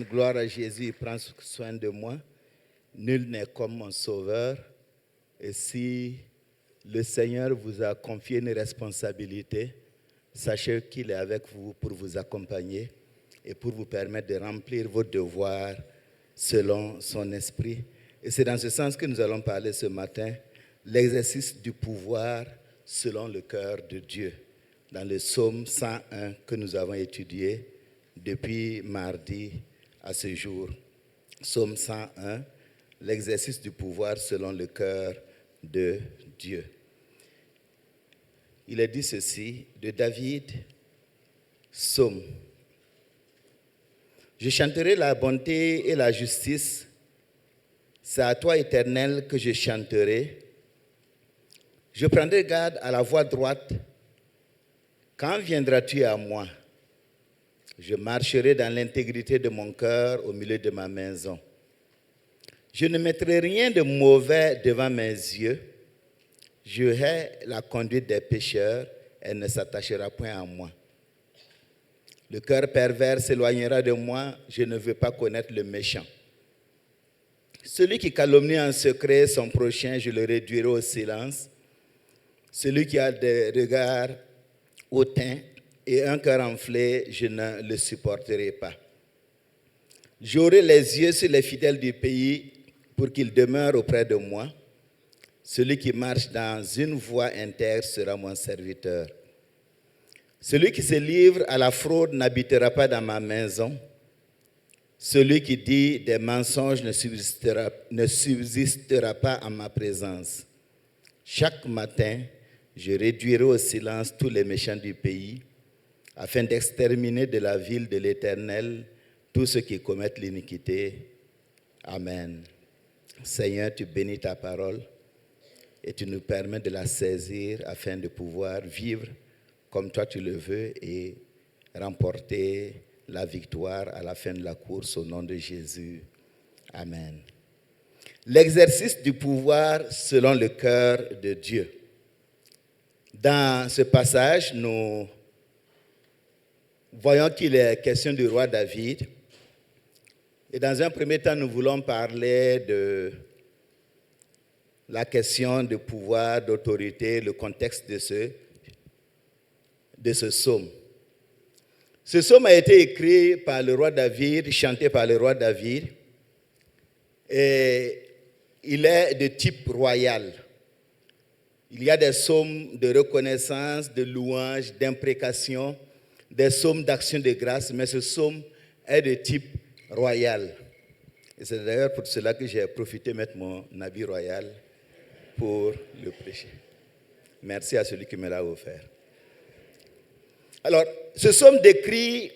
Gloire à Jésus, il prend soin de moi. Nul n'est comme mon sauveur. Et si le Seigneur vous a confié une responsabilité, sachez qu'il est avec vous pour vous accompagner et pour vous permettre de remplir vos devoirs selon son esprit. Et c'est dans ce sens que nous allons parler ce matin, l'exercice du pouvoir selon le cœur de Dieu, dans le psaume 101 que nous avons étudié depuis mardi à ce jour. Psaume 101, l'exercice du pouvoir selon le cœur de Dieu. Il est dit ceci de David, psaume. Je chanterai la bonté et la justice. C'est à toi, Éternel, que je chanterai. Je prendrai garde à la voie droite. Quand viendras-tu à moi? Je marcherai dans l'intégrité de mon cœur au milieu de ma maison. Je ne mettrai rien de mauvais devant mes yeux. Je hais la conduite des pécheurs, elle ne s'attachera point à moi. Le cœur pervers s'éloignera de moi, je ne veux pas connaître le méchant. Celui qui calomnie en secret son prochain, je le réduirai au silence. Celui qui a des regards hautains et un cœur enflé, je ne le supporterai pas. J'aurai les yeux sur les fidèles du pays pour qu'ils demeurent auprès de moi. Celui qui marche dans une voie intègre sera mon serviteur. Celui qui se livre à la fraude n'habitera pas dans ma maison. Celui qui dit des mensonges ne subsistera pas en ma présence. Chaque matin, je réduirai au silence tous les méchants du pays, afin d'exterminer de la ville de l'Éternel tous ceux qui commettent l'iniquité. Amen. Seigneur, tu bénis ta parole et tu nous permets de la saisir afin de pouvoir vivre comme toi tu le veux et remporter la victoire à la fin de la course au nom de Jésus. Amen. L'exercice du pouvoir selon le cœur de Dieu. Dans ce passage, nous voyons qu'il est question du roi David. Et dans un premier temps, nous voulons parler de la question de pouvoir, d'autorité, le contexte de ce psaume. Ce psaume a été écrit par le roi David, chanté par le roi David, et il est de type royal. Il y a des psaumes de reconnaissance, de louange, d'imprécation, des psaumes d'action de grâce, mais ce psaume est de type royal. Et c'est d'ailleurs pour cela que j'ai profité de mettre mon habit royal pour le prêcher. Merci à celui qui me l'a offert. Alors, ce psaume décrit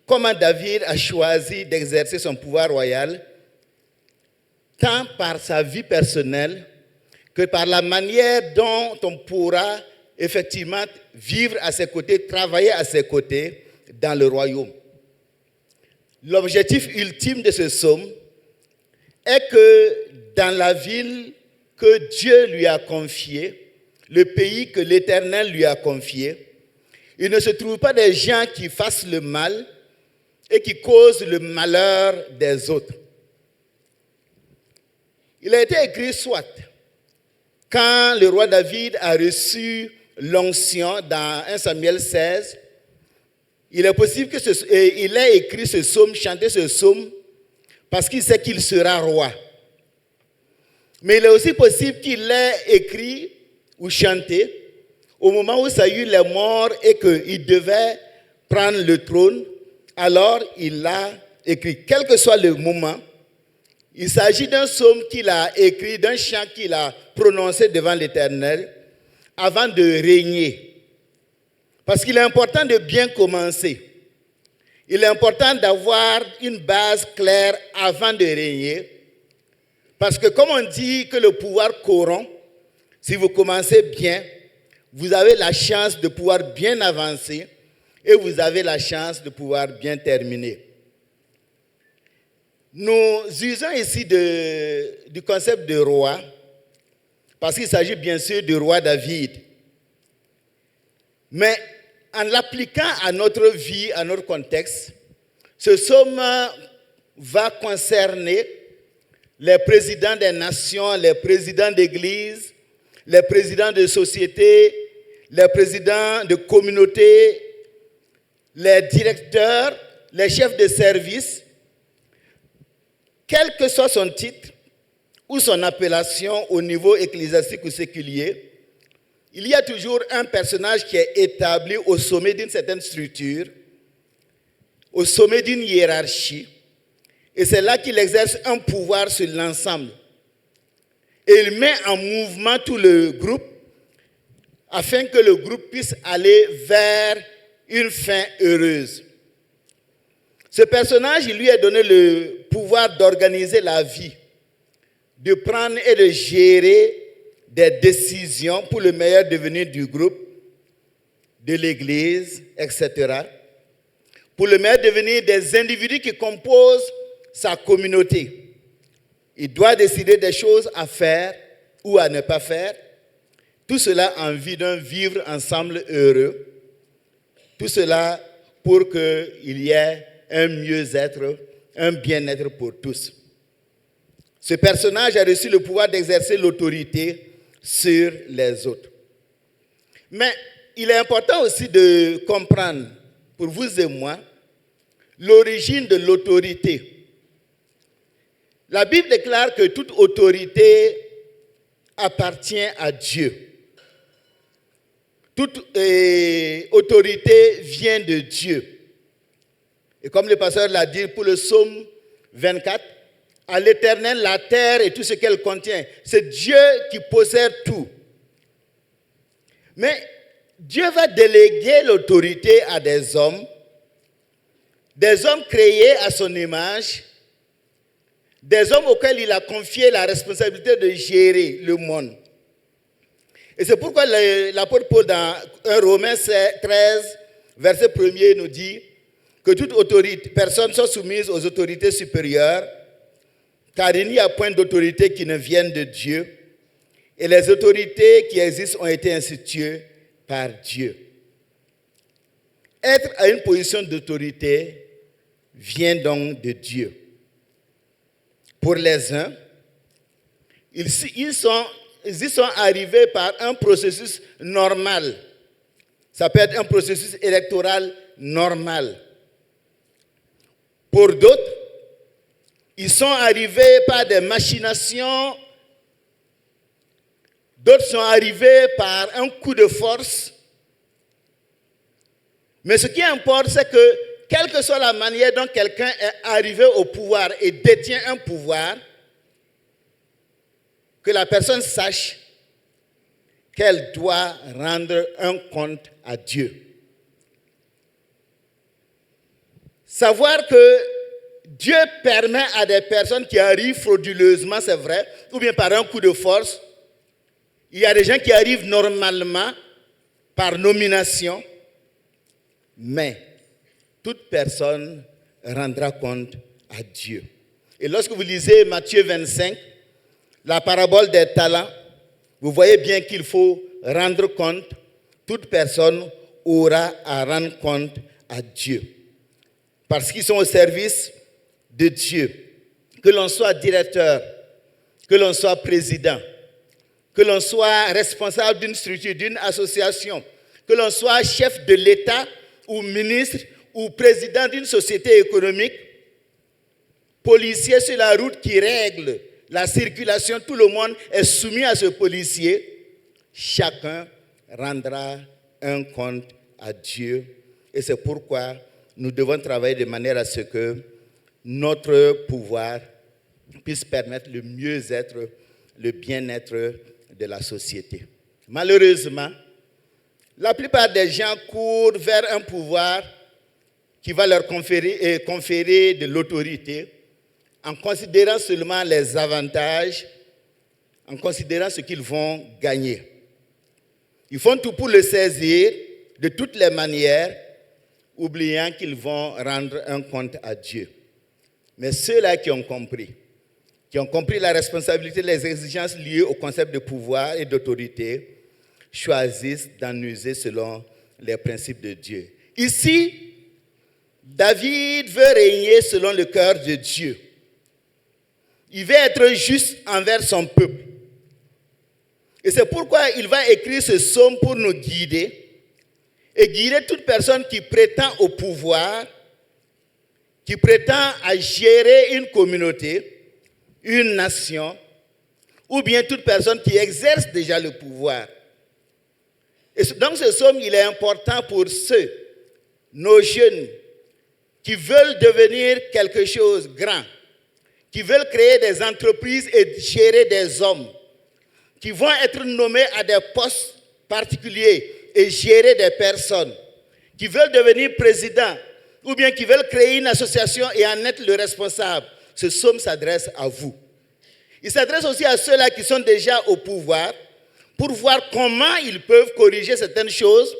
comment David a choisi d'exercer son pouvoir royal, tant par sa vie personnelle que par la manière dont on pourra effectivement vivre à ses côtés, travailler à ses côtés dans le royaume. L'objectif ultime de ce psaume est que dans la ville que Dieu lui a confiée, le pays que l'Éternel lui a confié, il ne se trouve pas des gens qui fassent le mal et qui causent le malheur des autres. Il a été écrit soit quand le roi David a reçu l'onction dans 1 Samuel 16, il est possible qu'il ait écrit ce psaume, chanté ce psaume, parce qu'il sait qu'il sera roi. Mais il est aussi possible qu'il l'ait écrit ou chanté au moment où Saül est mort et qu'il devait prendre le trône. Alors il l'a écrit. Quel que soit le moment, il s'agit d'un psaume qu'il a écrit, d'un chant qu'il a prononcé devant l'Éternel avant de régner. Parce qu'il est important de bien commencer. Il est important d'avoir une base claire avant de régner. Parce que comme on dit que le pouvoir corrompt, si vous commencez bien, vous avez la chance de pouvoir bien avancer et vous avez la chance de pouvoir bien terminer. Nous usons ici du concept de roi, parce qu'il s'agit bien sûr du roi David. Mais en l'appliquant à notre vie, à notre contexte, ce psaume va concerner les présidents des nations, les présidents d'église, les présidents de sociétés, les présidents de communautés, les directeurs, les chefs de service, quel que soit son titre ou son appellation au niveau ecclésiastique ou séculier, il y a toujours un personnage qui est établi au sommet d'une certaine structure, au sommet d'une hiérarchie, et c'est là qu'il exerce un pouvoir sur l'ensemble. Et il met en mouvement tout le groupe afin que le groupe puisse aller vers une fin heureuse. Ce personnage, il lui est donné le pouvoir d'organiser la vie, de prendre et de gérer des décisions pour le meilleur devenir du groupe, de l'Église, etc. Pour le meilleur devenir des individus qui composent sa communauté. Il doit décider des choses à faire ou à ne pas faire. Tout cela en vue d'un vivre ensemble heureux. Tout cela pour qu'il y ait un mieux-être, un bien-être pour tous. Ce personnage a reçu le pouvoir d'exercer l'autorité sur les autres. Mais il est important aussi de comprendre, pour vous et moi, l'origine de l'autorité. La Bible déclare que toute autorité appartient à Dieu. Toute autorité vient de Dieu. Et comme le pasteur l'a dit pour le psaume 24, à l'Éternel, la terre et tout ce qu'elle contient. C'est Dieu qui possède tout. Mais Dieu va déléguer l'autorité à des hommes créés à son image, des hommes auxquels il a confié la responsabilité de gérer le monde. Et c'est pourquoi l'apôtre Paul dans 1 Romains 13, verset 1er nous dit que toute autorité, personne soit soumise aux autorités supérieures, car il n'y a point d'autorité qui ne vienne de Dieu, et les autorités qui existent ont été instituées par Dieu. Être à une position d'autorité vient donc de Dieu. Pour les uns, ils y sont arrivés par un processus normal. Ça peut être un processus électoral normal. Pour d'autres, ils sont arrivés par des machinations. D'autres sont arrivés par un coup de force. Mais ce qui importe, c'est que, quelle que soit la manière dont quelqu'un est arrivé au pouvoir et détient un pouvoir, que la personne sache qu'elle doit rendre un compte à Dieu. Savoir que Dieu permet à des personnes qui arrivent frauduleusement, c'est vrai, ou bien par un coup de force. Il y a des gens qui arrivent normalement par nomination, mais toute personne rendra compte à Dieu. Et lorsque vous lisez Matthieu 25, la parabole des talents, vous voyez bien qu'il faut rendre compte. Toute personne aura à rendre compte à Dieu. Parce qu'ils sont au service de Dieu. Que l'on soit directeur, que l'on soit président, que l'on soit responsable d'une structure, d'une association, que l'on soit chef de l'État ou ministre ou président d'une société économique, policier sur la route qui règle la circulation, tout le monde est soumis à ce policier. Chacun rendra un compte à Dieu. Et c'est pourquoi nous devons travailler de manière à ce que notre pouvoir puisse permettre le mieux-être, le bien-être de la société. Malheureusement, la plupart des gens courent vers un pouvoir qui va leur conférer de l'autorité en considérant seulement les avantages, en considérant ce qu'ils vont gagner. Ils font tout pour le saisir de toutes les manières, oubliant qu'ils vont rendre un compte à Dieu. Mais ceux-là qui ont compris la responsabilité, les exigences liées au concept de pouvoir et d'autorité, choisissent d'en user selon les principes de Dieu. Ici, David veut régner selon le cœur de Dieu. Il veut être juste envers son peuple. Et c'est pourquoi il va écrire ce psaume pour nous guider et guider toute personne qui prétend au pouvoir, qui prétend à gérer une communauté, une nation, ou bien toute personne qui exerce déjà le pouvoir. Et donc ce psaume, il est important pour ceux, nos jeunes, qui veulent devenir quelque chose de grand, qui veulent créer des entreprises et gérer des hommes, qui vont être nommés à des postes particuliers et gérer des personnes, qui veulent devenir présidents, ou bien qui veulent créer une association et en être le responsable. Ce psaume s'adresse à vous. Il s'adresse aussi à ceux-là qui sont déjà au pouvoir, pour voir comment ils peuvent corriger certaines choses,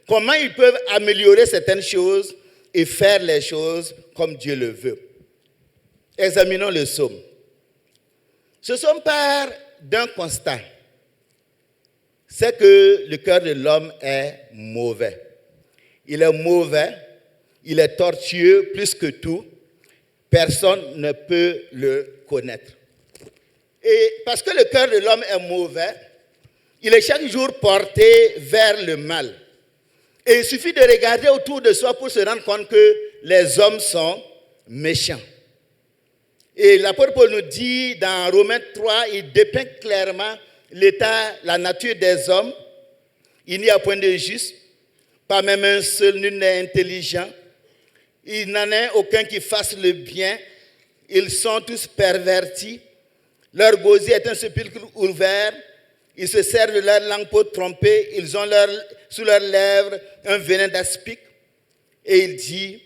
comment ils peuvent améliorer certaines choses et faire les choses comme Dieu le veut. Examinons le psaume. Ce psaume part d'un constat. C'est que le cœur de l'homme est mauvais. Il est mauvais, il est tortueux plus que tout. Personne ne peut le connaître. Et parce que le cœur de l'homme est mauvais, il est chaque jour porté vers le mal. Et il suffit de regarder autour de soi pour se rendre compte que les hommes sont méchants. Et l'apôtre Paul nous dit dans Romains 3, il dépeint clairement l'état, la nature des hommes. Il n'y a point de juste, pas même un seul, nul n'est intelligent. Il n'en est aucun qui fasse le bien. Ils sont tous pervertis. Leur gosier est un sépulcre ouvert. Ils se servent de leur langue pour tromper. Ils ont sous leurs lèvres un venin d'aspic. Et il dit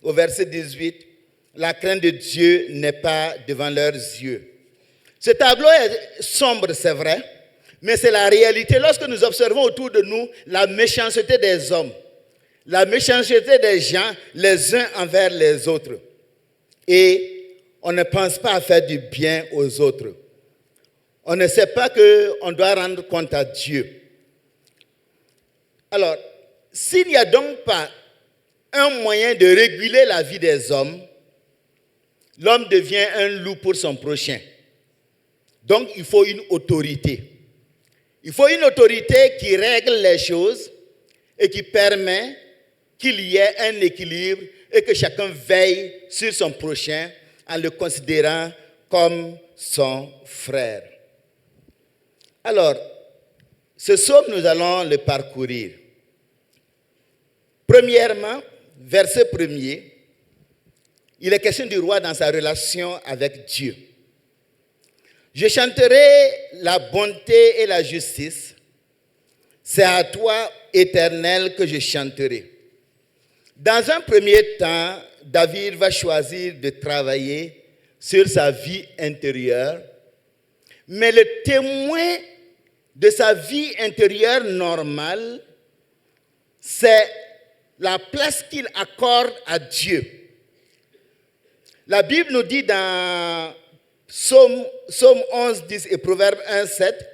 au verset 18, la crainte de Dieu n'est pas devant leurs yeux. Ce tableau est sombre, c'est vrai, mais c'est la réalité. Lorsque nous observons autour de nous la méchanceté des hommes, la méchanceté des gens, les uns envers les autres, et on ne pense pas à faire du bien aux autres. On ne sait pas qu'on doit rendre compte à Dieu. Alors, s'il n'y a donc pas un moyen de réguler la vie des hommes, l'homme devient un loup pour son prochain. Donc, il faut une autorité. Il faut une autorité qui règle les choses et qui permet qu'il y ait un équilibre et que chacun veille sur son prochain en le considérant comme son frère. Alors, ce psaume, nous allons le parcourir. Premièrement, verset 1er, il est question du roi dans sa relation avec Dieu. Je chanterai la bonté et la justice. C'est à toi, Éternel, que je chanterai. Dans un premier temps, David va choisir de travailler sur sa vie intérieure, mais le témoin de sa vie intérieure normale, c'est la place qu'il accorde à Dieu. La Bible nous dit dans Psaume 11, 10 et Proverbe 1, 7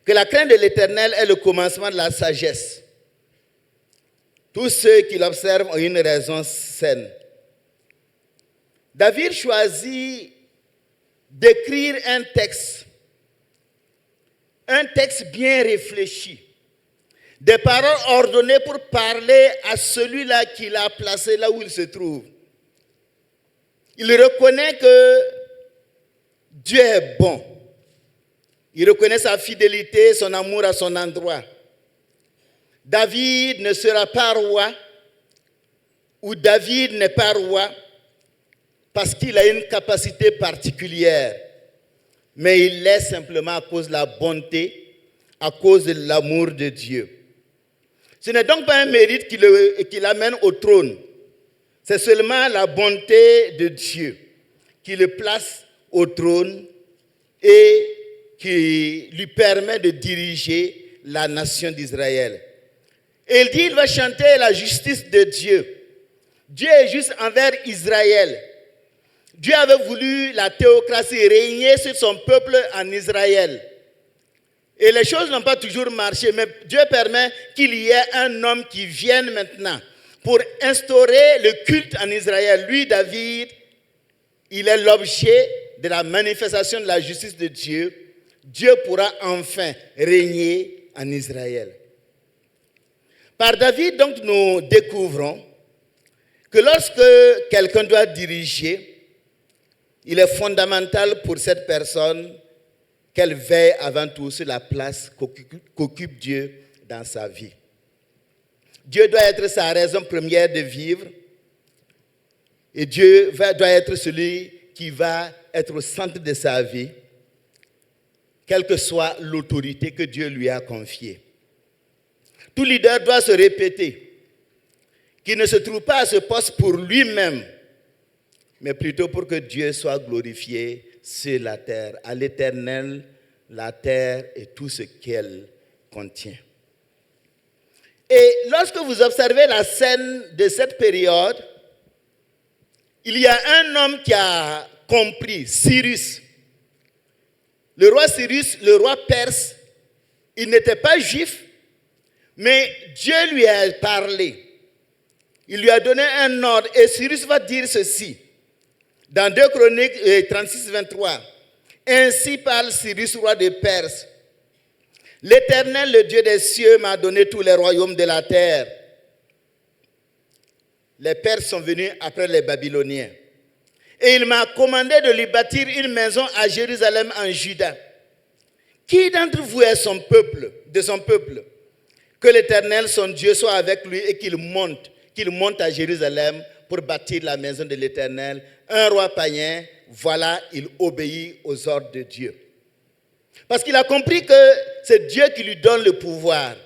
que la crainte de l'Éternel est le commencement de la sagesse. Tous ceux qui l'observent ont une raison saine. David choisit d'écrire un texte bien réfléchi, des paroles ordonnées pour parler à celui-là qui l'a placé là où il se trouve. Il reconnaît que Dieu est bon. Il reconnaît sa fidélité, son amour à son endroit. David ne sera pas roi, ou David n'est pas roi, parce qu'il a une capacité particulière. Mais il l'est simplement à cause de la bonté, à cause de l'amour de Dieu. Ce n'est donc pas un mérite qui l'amène au trône. C'est seulement la bonté de Dieu qui le place au trône et qui lui permet de diriger la nation d'Israël. Et il dit qu'il va chanter la justice de Dieu. Dieu est juste envers Israël. Dieu avait voulu la théocratie régner sur son peuple en Israël. Et les choses n'ont pas toujours marché, mais Dieu permet qu'il y ait un homme qui vienne maintenant pour instaurer le culte en Israël. Lui, David, il est l'objet de la manifestation de la justice de Dieu. Dieu pourra enfin régner en Israël. Par David, donc, nous découvrons que lorsque quelqu'un doit diriger, il est fondamental pour cette personne qu'elle veille avant tout sur la place qu'occupe Dieu dans sa vie. Dieu doit être sa raison première de vivre et Dieu doit être celui qui va être au centre de sa vie, quelle que soit l'autorité que Dieu lui a confiée. Tout leader doit se répéter qu'il ne se trouve pas à ce poste pour lui-même, mais plutôt pour que Dieu soit glorifié sur la terre, à l'Éternel, la terre et tout ce qu'elle contient. Et lorsque vous observez la scène de cette période, il y a un homme qui a compris, Cyrus. Le roi Cyrus, le roi perse, il n'était pas juif, mais Dieu lui a parlé. Il lui a donné un ordre et Cyrus va dire ceci. Dans 2 Chroniques 36, 23, ainsi parle Cyrus, roi de Perse. L'Éternel, le Dieu des cieux, m'a donné tous les royaumes de la terre. Les Perses sont venus après les Babyloniens. Et il m'a commandé de lui bâtir une maison à Jérusalem en Juda. Qui d'entre vous est son peuple, de son peuple? Que l'Éternel, son Dieu, soit avec lui et qu'il monte à Jérusalem pour bâtir la maison de l'Éternel. Un roi païen, voilà, il obéit aux ordres de Dieu. Parce qu'il a compris que c'est Dieu qui lui donne le pouvoir.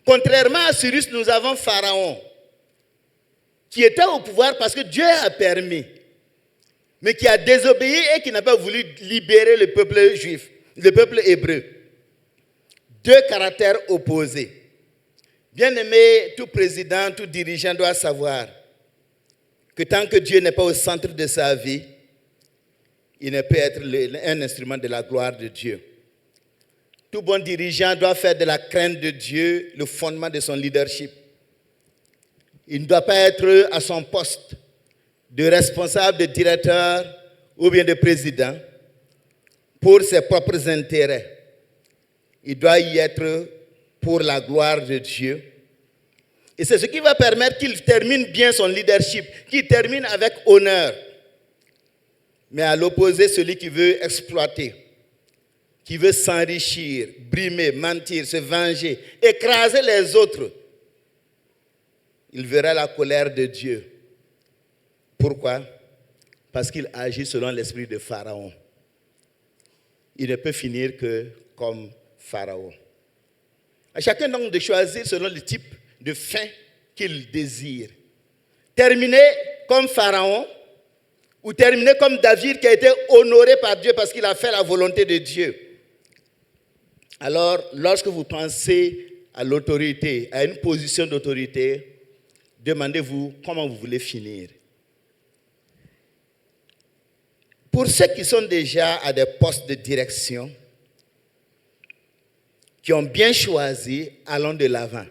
Contrairement à Cyrus, nous avons Pharaon, qui était au pouvoir parce que Dieu a permis, mais qui a désobéi et qui n'a pas voulu libérer le peuple juif, le peuple hébreu. Deux caractères opposés. Bien-aimé, tout président, tout dirigeant doit savoir que tant que Dieu n'est pas au centre de sa vie, il ne peut être un instrument de la gloire de Dieu. Tout bon dirigeant doit faire de la crainte de Dieu le fondement de son leadership. Il ne doit pas être à son poste de responsable, de directeur ou bien de président pour ses propres intérêts. Il doit y être pour la gloire de Dieu. Et c'est ce qui va permettre qu'il termine bien son leadership, qu'il termine avec honneur. Mais à l'opposé, celui qui veut exploiter, qui veut s'enrichir, brimer, mentir, se venger, écraser les autres, il verra la colère de Dieu. Pourquoi? Parce qu'il agit selon l'esprit de Pharaon. Il ne peut finir que comme Pharaon. À chacun donc de choisir selon le type de fin qu'il désire. Terminer comme Pharaon ou terminer comme David qui a été honoré par Dieu parce qu'il a fait la volonté de Dieu. Alors, lorsque vous pensez à l'autorité, à une position d'autorité, demandez-vous comment vous voulez finir. Pour ceux qui sont déjà à des postes de direction, qui ont bien choisi, allons de l'avant.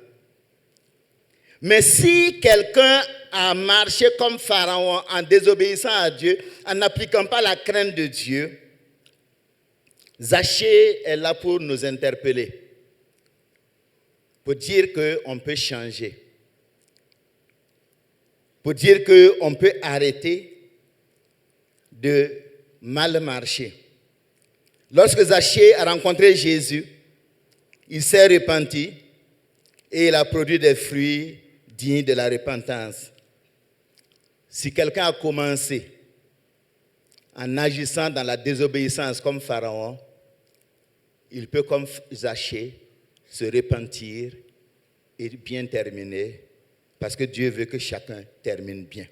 Mais si quelqu'un a marché comme Pharaon en désobéissant à Dieu, en n'appliquant pas la crainte de Dieu, Zachée est là pour nous interpeller, pour dire qu'on peut changer, pour dire qu'on peut arrêter de mal marcher. Lorsque Zachée a rencontré Jésus, il s'est repenti et il a produit des fruits dignes de la repentance. Si quelqu'un a commencé en agissant dans la désobéissance comme Pharaon, il peut, comme Zachée, se repentir et bien terminer, parce que Dieu veut que chacun termine bien.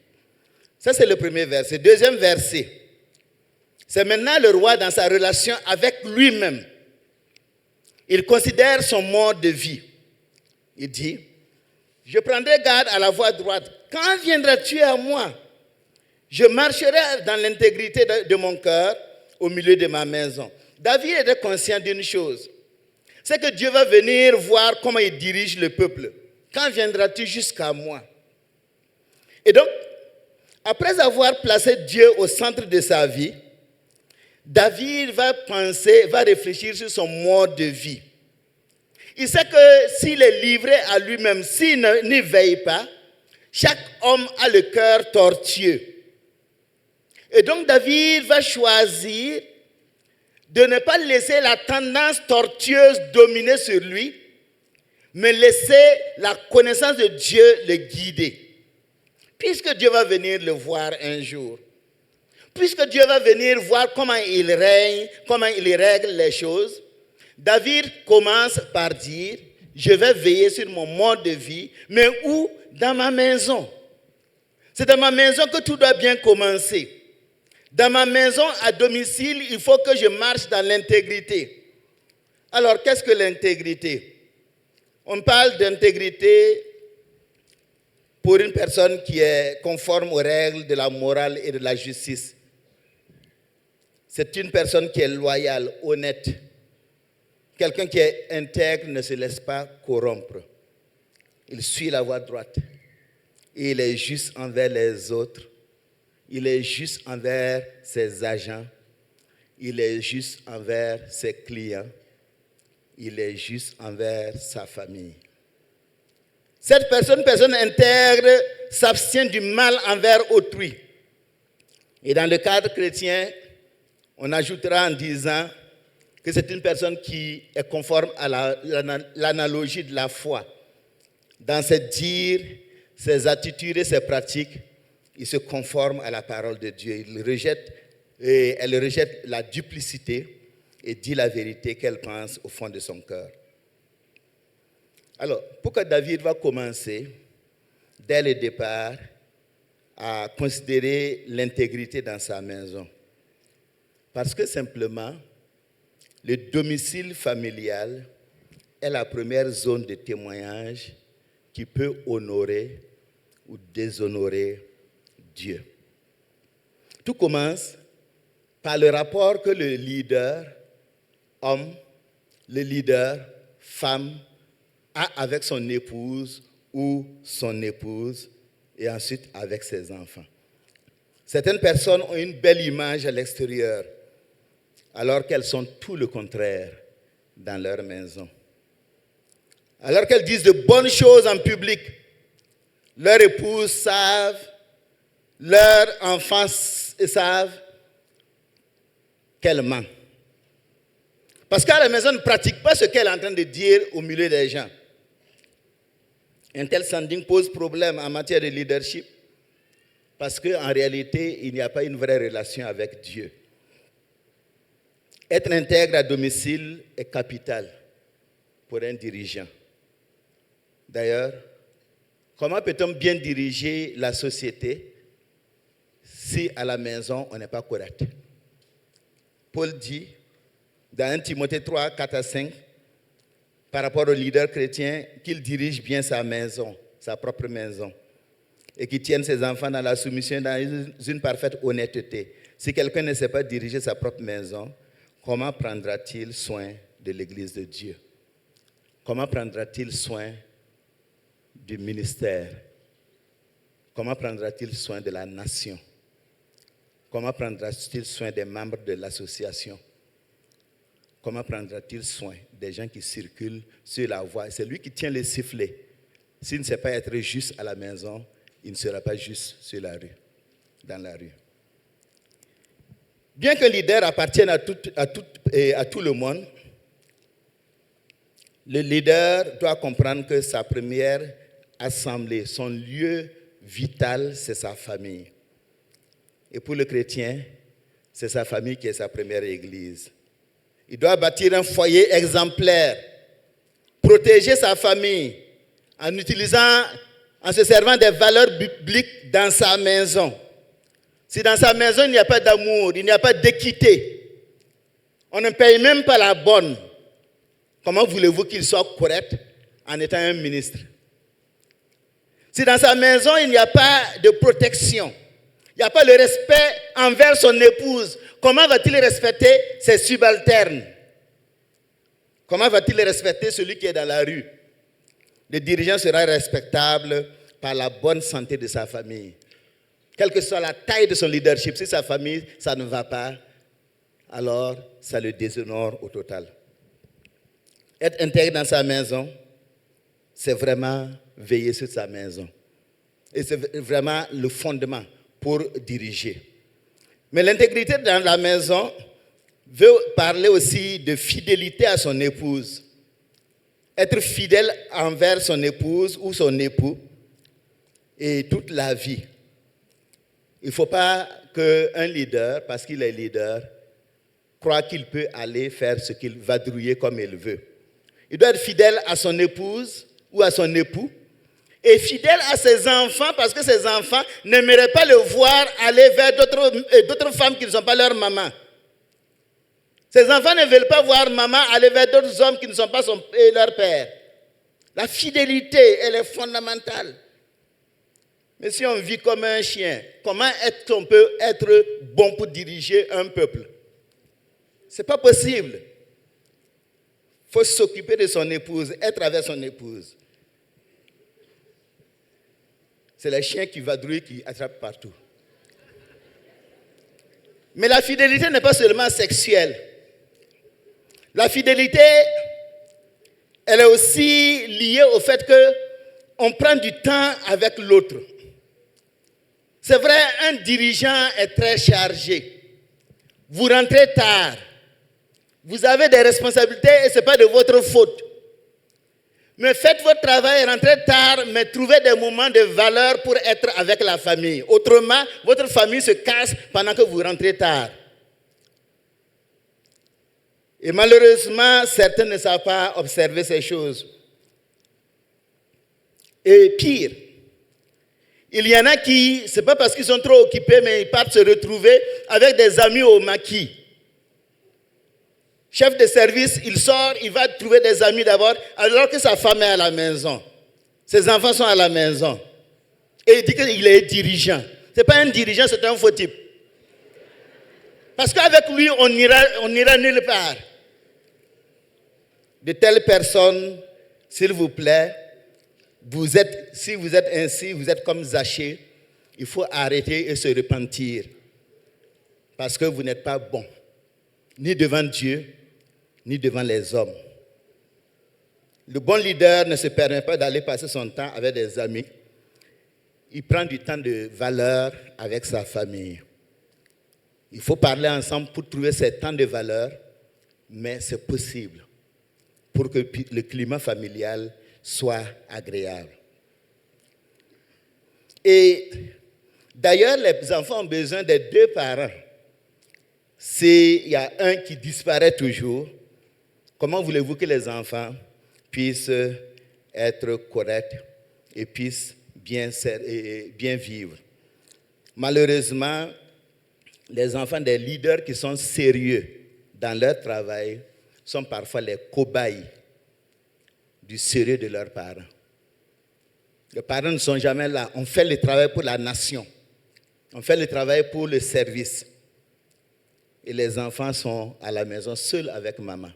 Ça, c'est le premier verset. Deuxième verset, c'est maintenant le roi dans sa relation avec lui-même. Il considère son mode de vie. Il dit, je prendrai garde à la voie droite. Quand viendras-tu à moi? Je marcherai dans l'intégrité de mon cœur au milieu de ma maison. David était conscient d'une chose. C'est que Dieu va venir voir comment il dirige le peuple. Quand viendras-tu jusqu'à moi? Et donc, après avoir placé Dieu au centre de sa vie, David va réfléchir sur son mode de vie. Il sait que s'il est livré à lui-même, s'il n'y veille pas, chaque homme a le cœur tortueux. Et donc David va choisir de ne pas laisser la tendance tortueuse dominer sur lui, mais laisser la connaissance de Dieu le guider. Puisque Dieu va venir le voir un jour, puisque Dieu va venir voir comment il règne, comment il règle les choses, David commence par dire, je vais veiller sur mon mode de vie, mais où? Dans ma maison. C'est dans ma maison que tout doit bien commencer. Dans ma maison, à domicile, il faut que je marche dans l'intégrité. Alors, qu'est-ce que l'intégrité? On parle d'intégrité pour une personne qui est conforme aux règles de la morale et de la justice. C'est une personne qui est loyale, honnête. Quelqu'un qui est intègre ne se laisse pas corrompre. Il suit la voie droite. Et il est juste envers les autres. Il est juste envers ses agents. Il est juste envers ses clients. Il est juste envers sa famille. Cette personne intègre, s'abstient du mal envers autrui. Et dans le cadre chrétien, on ajoutera en disant que c'est une personne qui est conforme à l'analogie de la foi. Dans ses dires, ses attitudes et ses pratiques, il se conforme à la parole de Dieu. Elle rejette la duplicité et dit la vérité qu'elle pense au fond de son cœur. Alors, pourquoi David va commencer, dès le départ, à considérer l'intégrité dans sa maison? Parce que simplement, le domicile familial est la première zone de témoignage qui peut honorer ou déshonorer Dieu. Tout commence par le rapport que le leader homme, le leader femme a avec son épouse ou son épouse et ensuite avec ses enfants. Certaines personnes ont une belle image à l'extérieur alors qu'elles sont tout le contraire dans leur maison. Alors qu'elles disent de bonnes choses en public, leurs épouses savent, leurs enfants savent qu'elles mentent. Parce qu'à la maison, elle ne pratique pas ce qu'elle est en train de dire au milieu des gens. Un tel standing pose problème en matière de leadership parce qu'en réalité, il n'y a pas une vraie relation avec Dieu. Être intègre à domicile est capital pour un dirigeant. D'ailleurs, comment peut-on bien diriger la société si à la maison, on n'est pas correct? Paul dit, dans 1 Timothée 3, 4 à 5, par rapport au leader chrétien, qu'il dirige bien sa maison, sa propre maison, et qu'il tienne ses enfants dans la soumission, dans une parfaite honnêteté. Si quelqu'un ne sait pas diriger sa propre maison, comment prendra-t-il soin de l'Église de Dieu? Comment prendra-t-il soin du ministère? Comment prendra-t-il soin de la nation? Comment prendra-t-il soin des membres de l'association? Comment prendra-t-il soin des gens qui circulent sur la voie? C'est lui qui tient les sifflets. S'il ne sait pas être juste à la maison, il ne sera pas juste sur la rue, dans la rue. Bien qu'un leader appartienne à tout le monde, le leader doit comprendre que sa première assemblée, son lieu vital, c'est sa famille. Et pour le chrétien, c'est sa famille qui est sa première église. Il doit bâtir un foyer exemplaire, protéger sa famille en se servant des valeurs bibliques dans sa maison. Si dans sa maison il n'y a pas d'amour, il n'y a pas d'équité, on ne paye même pas la bonne, comment voulez-vous qu'il soit correct en étant un ministre? Si dans sa maison il n'y a pas de protection, il n'y a pas le respect envers son épouse, comment va-t-il respecter ses subalternes? Comment va-t-il respecter celui qui est dans la rue? Le dirigeant sera respectable par la bonne santé de sa famille. quelle que soit la taille de son leadership, si sa famille, ça ne va pas, alors ça le déshonore au total. Être intègre dans sa maison, c'est vraiment veiller sur sa maison. Et c'est vraiment le fondement pour diriger. Mais l'intégrité dans la maison veut parler aussi de fidélité à son épouse. Être fidèle envers son épouse ou son époux et toute la vie. Il ne faut pas qu'un leader, parce qu'il est leader, croit qu'il peut aller faire ce qu'il vadrouiller comme il veut. Il doit être fidèle à son épouse ou à son époux et fidèle à ses enfants parce que ses enfants n'aimeraient pas le voir aller vers d'autres femmes qui ne sont pas leur maman. Ses enfants ne veulent pas voir maman aller vers d'autres hommes qui ne sont pas leur père. La fidélité, elle est fondamentale. Mais si on vit comme un chien, comment est-ce qu'on peut être bon pour diriger un peuple? Ce n'est pas possible. Il faut s'occuper de son épouse, être avec son épouse. C'est les chiens qui vadrouillent, qui attrapent partout. Mais la fidélité n'est pas seulement sexuelle. La fidélité, elle est aussi liée au fait qu'on prend du temps avec l'autre. C'est vrai, un dirigeant est très chargé. Vous rentrez tard. Vous avez des responsabilités et ce n'est pas de votre faute. Mais faites votre travail, rentrez tard, mais trouvez des moments de valeur pour être avec la famille. Autrement, votre famille se casse pendant que vous rentrez tard. Et malheureusement, certains ne savent pas observer ces choses. Et pire, il y en a qui, ce n'est pas parce qu'ils sont trop occupés, mais ils partent se retrouver avec des amis au maquis. Chef de service, il sort, il va trouver des amis d'abord, alors que sa femme est à la maison. Ses enfants sont à la maison. Et il dit qu'il est dirigeant. Ce n'est pas un dirigeant, c'est un faux type. Parce qu'avec lui, on n'ira nulle part. De telles personnes, s'il vous plaît, si vous êtes ainsi, vous êtes comme Zachée, il faut arrêter et se repentir. Parce que vous n'êtes pas bon, ni devant Dieu, ni devant les hommes. Le bon leader ne se permet pas d'aller passer son temps avec des amis. Il prend du temps de valeur avec sa famille. Il faut parler ensemble pour trouver ces temps de valeur, mais c'est possible pour que le climat familial soit agréable. Et d'ailleurs, les enfants ont besoin des deux parents. S'il y a un qui disparaît toujours, comment voulez-vous que les enfants puissent être corrects et puissent bien vivre? Malheureusement, les enfants des leaders qui sont sérieux dans leur travail sont parfois les cobayes du sérieux de leurs parents. Les parents ne sont jamais là. On fait le travail pour la nation. On fait le travail pour le service. Et les enfants sont à la maison seuls avec maman.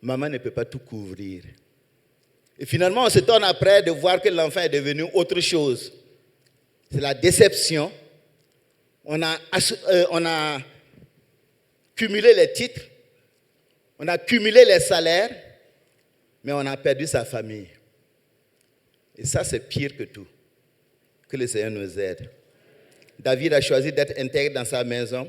Maman ne peut pas tout couvrir. Et finalement, on s'étonne après de voir que l'enfant est devenu autre chose. C'est la déception. On a cumulé les titres, on a cumulé les salaires, mais on a perdu sa famille. Et ça, c'est pire que tout. Que le Seigneur nous aide. David a choisi d'être intègre dans sa maison.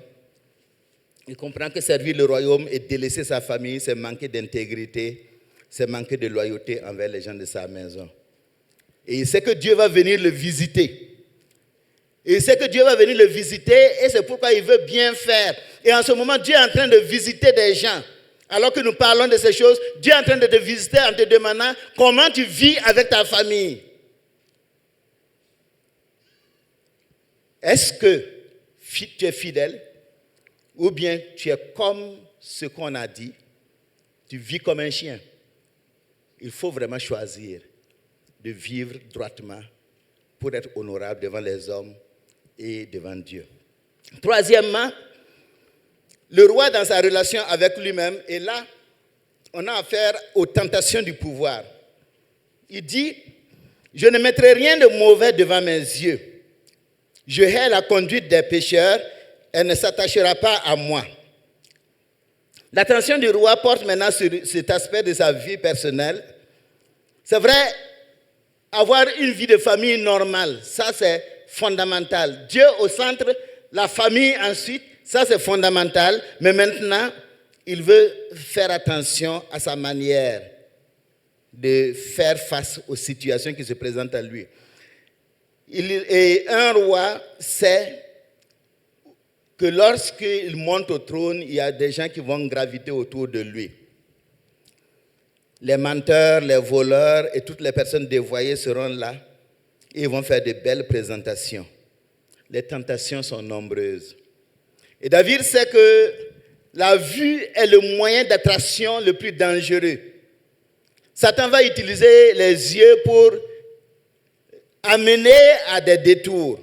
Il comprend que servir le royaume et délaisser sa famille, c'est manquer d'intégrité, c'est manquer de loyauté envers les gens de sa maison. Et il sait que Dieu va venir le visiter. Et il sait que Dieu va venir le visiter et c'est pourquoi il veut bien faire. Et en ce moment, Dieu est en train de visiter des gens. Alors que nous parlons de ces choses, Dieu est en train de te visiter en te demandant comment tu vis avec ta famille. Est-ce que tu es fidèle ou bien tu es comme ce qu'on a dit, tu vis comme un chien? Il faut vraiment choisir de vivre droitement pour être honorable devant les hommes et devant Dieu. Troisièmement, le roi dans sa relation avec lui-même, et là, on a affaire aux tentations du pouvoir. Il dit, je ne mettrai rien de mauvais devant mes yeux. Je hais la conduite des pécheurs, elle ne s'attachera pas à moi. L'attention du roi porte maintenant sur cet aspect de sa vie personnelle. C'est vrai, avoir une vie de famille normale, ça c'est fondamental. Dieu au centre, la famille ensuite, ça c'est fondamental. Mais maintenant, il veut faire attention à sa manière de faire face aux situations qui se présentent à lui. Et un roi sait que lorsqu'il monte au trône, il y a des gens qui vont graviter autour de lui. Les menteurs, les voleurs et toutes les personnes dévoyées seront là et ils vont faire de belles présentations. Les tentations sont nombreuses. Et David sait que la vue est le moyen d'attraction le plus dangereux. Satan va utiliser les yeux pour amener à des détours,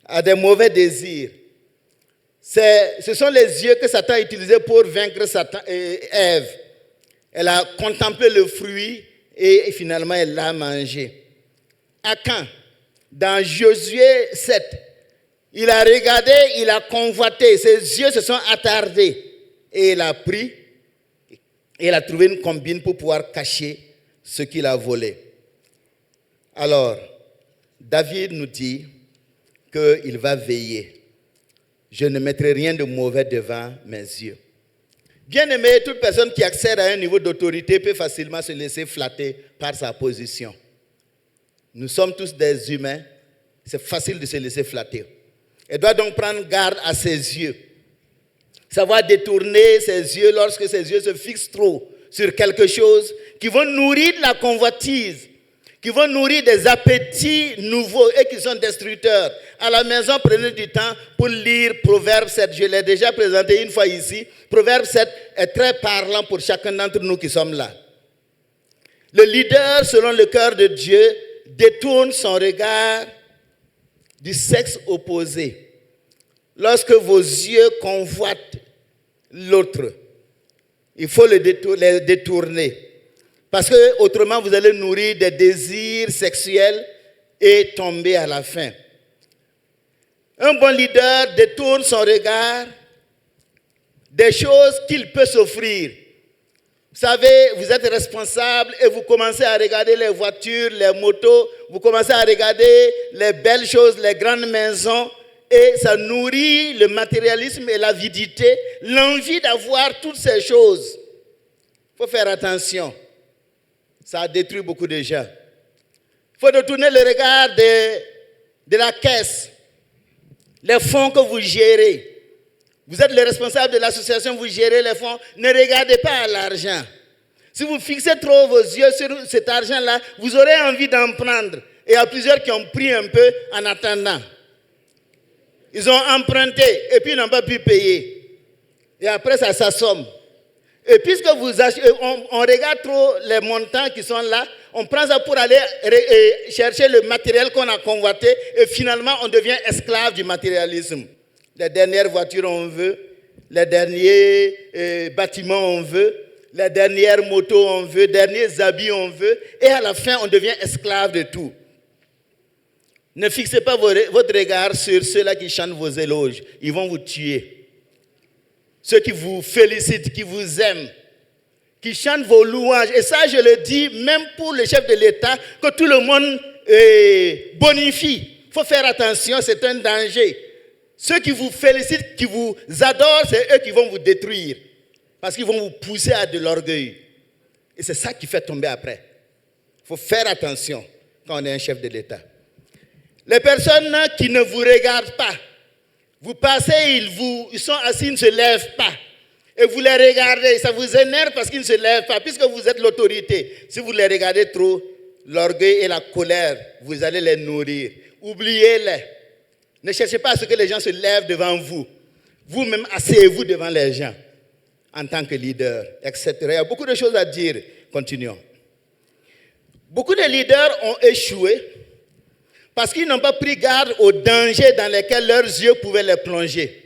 à des mauvais désirs. Ce sont les yeux que Satan a utilisés pour vaincre Ève. Elle a contemplé le fruit et finalement elle l'a mangé. Akan, dans Josué 7, il a regardé, il a convoité, ses yeux se sont attardés et il a pris et il a trouvé une combine pour pouvoir cacher ce qu'il a volé. Alors, David nous dit qu'il va veiller. Je ne mettrai rien de mauvais devant mes yeux. Bien aimé, toute personne qui accède à un niveau d'autorité peut facilement se laisser flatter par sa position. Nous sommes tous des humains, c'est facile de se laisser flatter. Elle doit donc prendre garde à ses yeux. Savoir détourner ses yeux lorsque ses yeux se fixent trop sur quelque chose qui vont nourrir la convoitise, qui vont nourrir des appétits nouveaux et qui sont destructeurs. À la maison, prenez du temps pour lire Proverbe 7. Je l'ai déjà présenté une fois ici. Proverbe 7 est très parlant pour chacun d'entre nous qui sommes là. Le leader, selon le cœur de Dieu, détourne son regard du sexe opposé. Lorsque vos yeux convoitent l'autre, il faut les détourner. Parce que autrement, vous allez nourrir des désirs sexuels et tomber à la fin. Un bon leader détourne son regard des choses qu'il peut s'offrir. Vous savez, vous êtes responsable et vous commencez à regarder les voitures, les motos, vous commencez à regarder les belles choses, les grandes maisons, et ça nourrit le matérialisme et l'avidité, l'envie d'avoir toutes ces choses. Il faut faire attention. Ça a détruit beaucoup de gens. Il faut détourner le regard de la caisse, les fonds que vous gérez. Vous êtes le responsable de l'association, vous gérez les fonds. Ne regardez pas à l'argent. Si vous fixez trop vos yeux sur cet argent-là, vous aurez envie d'en prendre. Et il y a plusieurs qui ont pris un peu en attendant. Ils ont emprunté et puis ils n'ont pas pu payer. Et après, ça s'assomme. Et puisque on regarde trop les montants qui sont là, on prend ça pour aller chercher le matériel qu'on a convoité et finalement on devient esclave du matérialisme. Les dernières voitures on veut, les derniers bâtiments on veut, les dernières motos on veut, les derniers habits on veut et à la fin on devient esclave de tout. Ne fixez pas votre regard sur ceux-là qui chantent vos éloges, ils vont vous tuer. Ceux qui vous félicitent, qui vous aiment, qui chantent vos louanges. Et ça, je le dis même pour le chef de l'État, que tout le monde bonifie. Il faut faire attention, c'est un danger. Ceux qui vous félicitent, qui vous adorent, c'est eux qui vont vous détruire. Parce qu'ils vont vous pousser à de l'orgueil. Et c'est ça qui fait tomber après. Il faut faire attention quand on est un chef de l'État. Les personnes qui ne vous regardent pas, vous passez, ils sont assis, ils ne se lèvent pas. Et vous les regardez, ça vous énerve parce qu'ils ne se lèvent pas, puisque vous êtes l'autorité. Si vous les regardez trop, l'orgueil et la colère, vous allez les nourrir. Oubliez-les. Ne cherchez pas à ce que les gens se lèvent devant vous. Vous-même, asseyez-vous devant les gens en tant que leader, etc. Il y a beaucoup de choses à dire. Continuons. Beaucoup de leaders ont échoué parce qu'ils n'ont pas pris garde aux dangers dans lesquels leurs yeux pouvaient les plonger.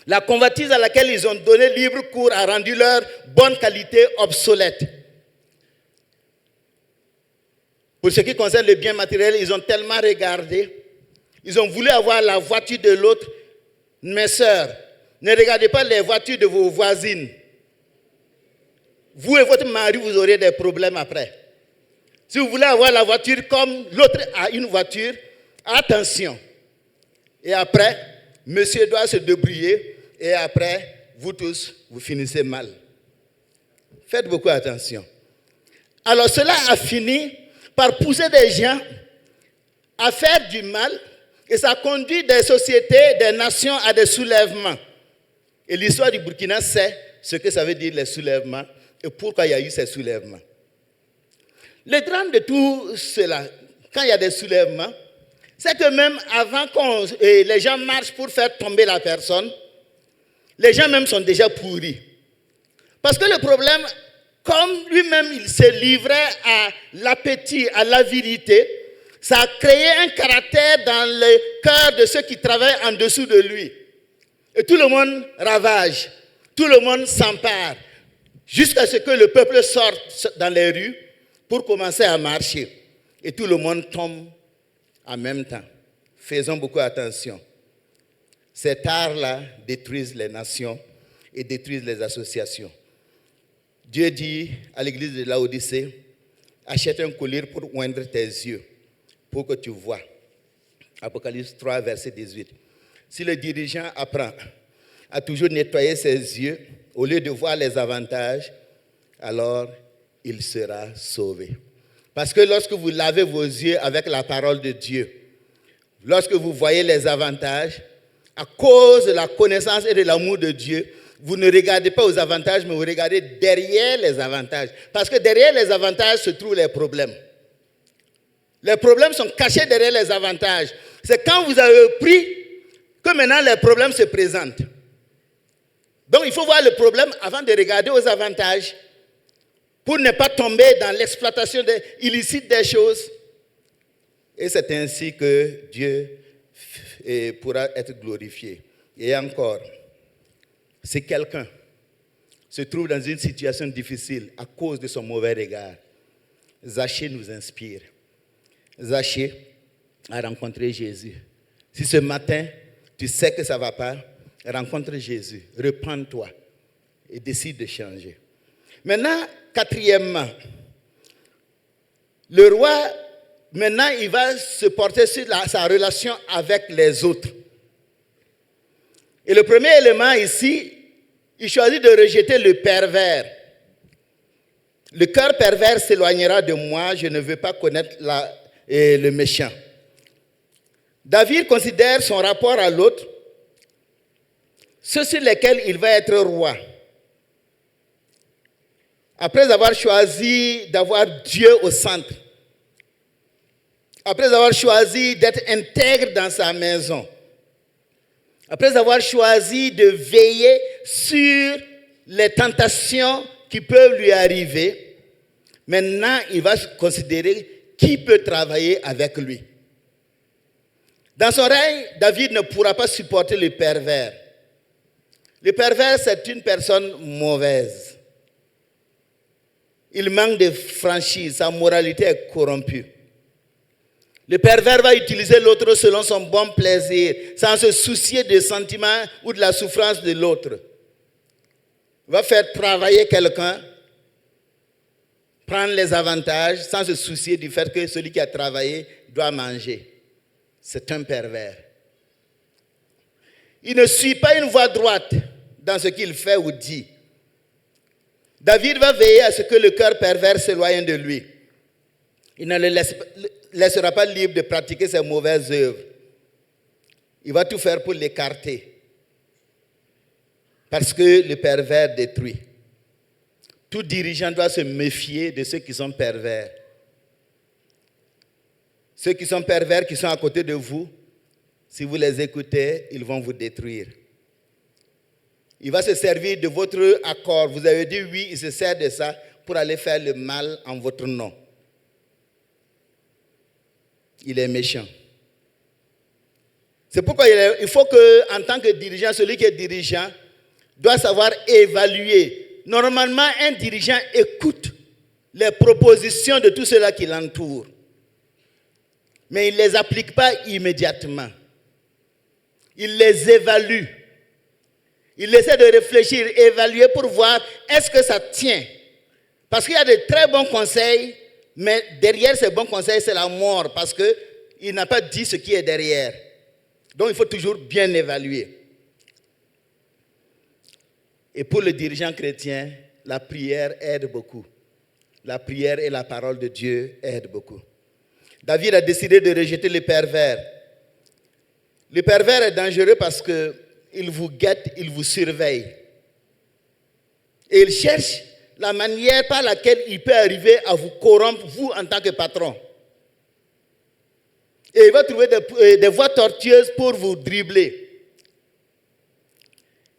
La convoitise à laquelle ils ont donné libre cours a rendu leur bonne qualité obsolète. Pour ce qui concerne le bien matériel, ils ont tellement regardé Ils ont voulu avoir la voiture de l'autre. Mes sœurs, ne regardez pas les voitures de vos voisines. Vous et votre mari, vous aurez des problèmes après. Si vous voulez avoir la voiture comme l'autre a une voiture, attention. Et après, monsieur doit se débrouiller. Et après, vous tous, vous finissez mal. Faites beaucoup attention. Alors cela a fini par pousser des gens à faire du mal. Et ça conduit des sociétés, des nations à des soulèvements. Et l'histoire du Burkina sait ce que ça veut dire les soulèvements et pourquoi il y a eu ces soulèvements. Le drame de tout cela, quand il y a des soulèvements, c'est que même avant que les gens marchent pour faire tomber la personne, les gens même sont déjà pourris. Parce que le problème, comme lui-même il se livrait à l'appétit, à l'avidité, ça a créé un caractère dans le cœur de ceux qui travaillent en dessous de lui. Et tout le monde ravage, tout le monde s'empare, jusqu'à ce que le peuple sorte dans les rues pour commencer à marcher. Et tout le monde tombe en même temps. Faisons beaucoup attention. Ces tares-là détruisent les nations et détruisent les associations. Dieu dit à l'église de Laodicée, achète un collier pour oindre tes yeux, pour que tu vois. Apocalypse 3, verset 18. Si le dirigeant apprend à toujours nettoyer ses yeux, au lieu de voir les avantages, alors il sera sauvé. Parce que lorsque vous lavez vos yeux avec la parole de Dieu, lorsque vous voyez les avantages, à cause de la connaissance et de l'amour de Dieu, vous ne regardez pas aux avantages, mais vous regardez derrière les avantages. Parce que derrière les avantages se trouvent les problèmes. Les problèmes sont cachés derrière les avantages. C'est quand vous avez pris que maintenant les problèmes se présentent. Donc il faut voir le problème avant de regarder aux avantages pour ne pas tomber dans l'exploitation illicite des choses. Et c'est ainsi que Dieu pourra être glorifié. Et encore, si quelqu'un se trouve dans une situation difficile à cause de son mauvais regard, Zachée nous inspire. Zachée a rencontré Jésus. Si ce matin, tu sais que ça ne va pas, rencontre Jésus, repens-toi et décide de changer. Maintenant, quatrièmement, le roi, maintenant, il va se porter sur sa relation avec les autres. Et le premier élément ici, il choisit de rejeter le pervers. Le cœur pervers s'éloignera de moi, je ne veux pas connaître le méchant. David considère son rapport à l'autre, ceux sur lesquels il va être roi. Après avoir choisi d'avoir Dieu au centre, après avoir choisi d'être intègre dans sa maison, après avoir choisi de veiller sur les tentations qui peuvent lui arriver, maintenant il va considérer qui peut travailler avec lui. Dans son règne, David ne pourra pas supporter le pervers. Le pervers, c'est une personne mauvaise. Il manque de franchise, sa moralité est corrompue. Le pervers va utiliser l'autre selon son bon plaisir, sans se soucier des sentiments ou de la souffrance de l'autre. Il va faire travailler quelqu'un, prendre les avantages, sans se soucier du fait que celui qui a travaillé doit manger. C'est un pervers. Il ne suit pas une voie droite dans ce qu'il fait ou dit. David va veiller à ce que le cœur pervers s'éloigne de lui. Il ne le laissera pas libre de pratiquer ses mauvaises œuvres. Il va tout faire pour l'écarter. Parce que le pervers détruit. Tout dirigeant doit se méfier de ceux qui sont pervers. Ceux qui sont pervers, qui sont à côté de vous, si vous les écoutez, ils vont vous détruire. Il va se servir de votre accord. Vous avez dit oui, il se sert de ça pour aller faire le mal en votre nom. Il est méchant. C'est pourquoi il faut qu'en tant que dirigeant, celui qui est dirigeant doit savoir évaluer. Normalement, un dirigeant écoute les propositions de tous ceux-là qui l'entourent. mais il ne les applique pas immédiatement. Il les évalue. Il essaie de réfléchir, évaluer pour voir est-ce que ça tient. Parce qu'il y a de très bons conseils, mais derrière ces bons conseils, c'est la mort, parce qu'il n'a pas dit ce qui est derrière. Donc il faut toujours bien évaluer. Et pour le dirigeant chrétien, la prière aide beaucoup. La prière et la parole de Dieu aident beaucoup. David a décidé de rejeter le pervers. Le pervers est dangereux parce qu'il vous guette, il vous surveille. Et il cherche la manière par laquelle il peut arriver à vous corrompre, vous en tant que patron. Et il va trouver des voies tortueuses pour vous dribbler.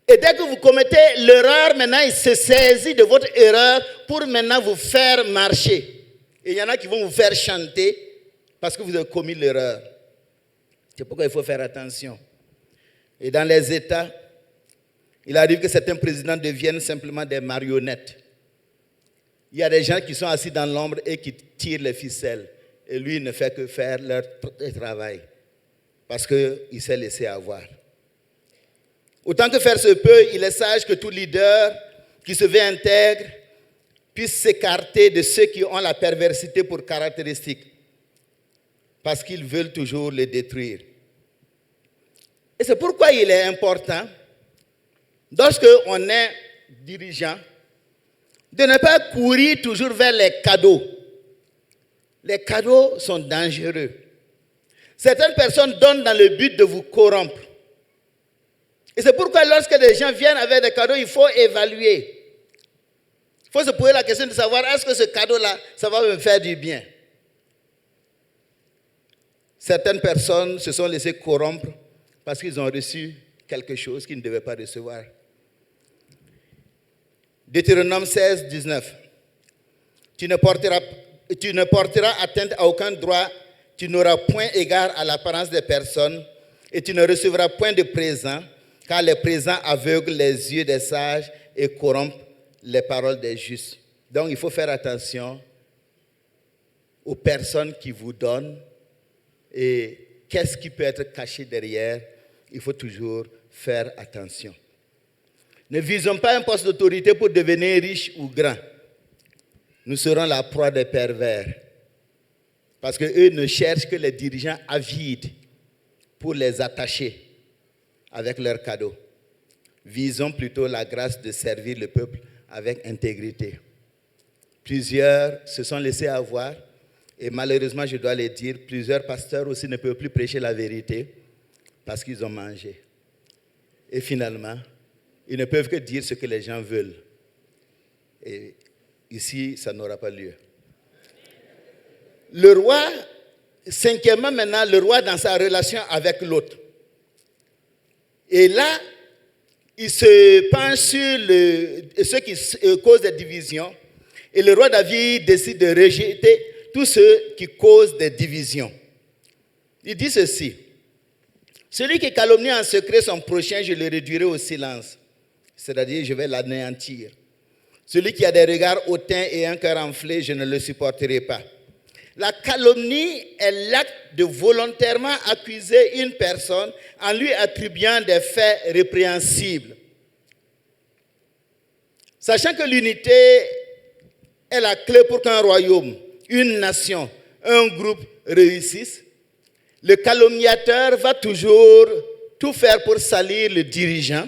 Et dès que vous commettez l'erreur, maintenant il se saisit de votre erreur pour maintenant vous faire marcher. Et il y en a qui vont vous faire chanter parce que vous avez commis l'erreur. C'est pourquoi il faut faire attention. Et dans les États, il arrive que certains présidents deviennent simplement des marionnettes. Il y a des gens qui sont assis dans l'ombre et qui tirent les ficelles. Et lui, il ne fait que faire leur travail. Parce qu'il s'est laissé avoir. Autant que faire se peut, il est sage que tout leader qui se veut intègre puisse s'écarter de ceux qui ont la perversité pour caractéristique. Parce qu'ils veulent toujours les détruire. Et c'est pourquoi il est important, lorsqu'on est dirigeant, de ne pas courir toujours vers les cadeaux. Les cadeaux sont dangereux. Certaines personnes donnent dans le but de vous corrompre. Et c'est pourquoi lorsque des gens viennent avec des cadeaux, il faut évaluer. Il faut se poser la question de savoir, est-ce que ce cadeau-là, ça va me faire du bien? Certaines personnes se sont laissées corrompre parce qu'ils ont reçu quelque chose qu'ils ne devaient pas recevoir. Deutéronome 16, 19. Tu ne porteras atteinte à aucun droit, tu n'auras point égard à l'apparence des personnes et tu ne recevras point de présent, car les présents aveuglent les yeux des sages et corrompent les paroles des justes. Donc il faut faire attention aux personnes qui vous donnent et qu'est-ce qui peut être caché derrière. Il faut toujours faire attention. Ne visons pas un poste d'autorité pour devenir riche ou grand. Nous serons la proie des pervers. Parce qu'eux ne cherchent que les dirigeants avides pour les attacher avec leurs cadeaux. Visons plutôt la grâce de servir le peuple avec intégrité. Plusieurs se sont laissés avoir, et malheureusement, je dois le dire, plusieurs pasteurs aussi ne peuvent plus prêcher la vérité parce qu'ils ont mangé. Et finalement, ils ne peuvent que dire ce que les gens veulent. Et ici, ça n'aura pas lieu. Le roi, cinquièmement maintenant, le roi dans sa relation avec l'autre. Et là, il se penche sur ce qui cause des divisions. Et le roi David décide de rejeter tout ce qui cause des divisions. Il dit ceci. Celui qui calomnie en secret son prochain, je le réduirai au silence. C'est-à-dire, je vais l'anéantir. Celui qui a des regards hautains et un cœur enflé, je ne le supporterai pas. La calomnie est l'acte de volontairement accuser une personne en lui attribuant des faits répréhensibles. Sachant que l'unité est la clé pour qu'un royaume, une nation, un groupe réussissent, le calomniateur va toujours tout faire pour salir le dirigeant.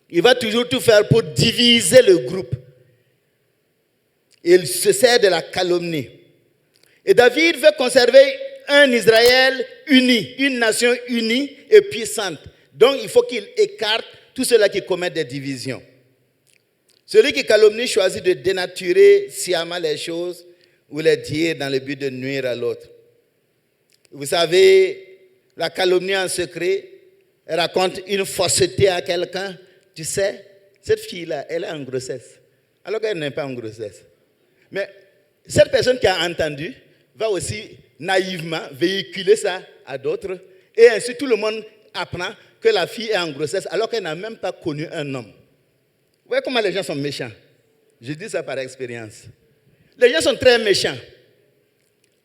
Il va toujours tout faire pour diviser le groupe. Il se sert de la calomnie. Et David veut conserver un Israël uni, une nation unie et puissante. Donc il faut qu'il écarte tout ceux-là qui commettent des divisions. Celui qui calomnie choisit de dénaturer sciemment les choses ou les dire dans le but de nuire à l'autre. Vous savez, la calomnie en secret, elle raconte une fausseté à quelqu'un. Tu sais, cette fille-là, elle est en grossesse, alors qu'elle n'est pas en grossesse. Mais cette personne qui a entendu va aussi naïvement véhiculer ça à d'autres. Et ainsi, tout le monde apprend que la fille est en grossesse, alors qu'elle n'a même pas connu un homme. Vous voyez comment les gens sont méchants. Je dis ça par expérience. Les gens sont très méchants.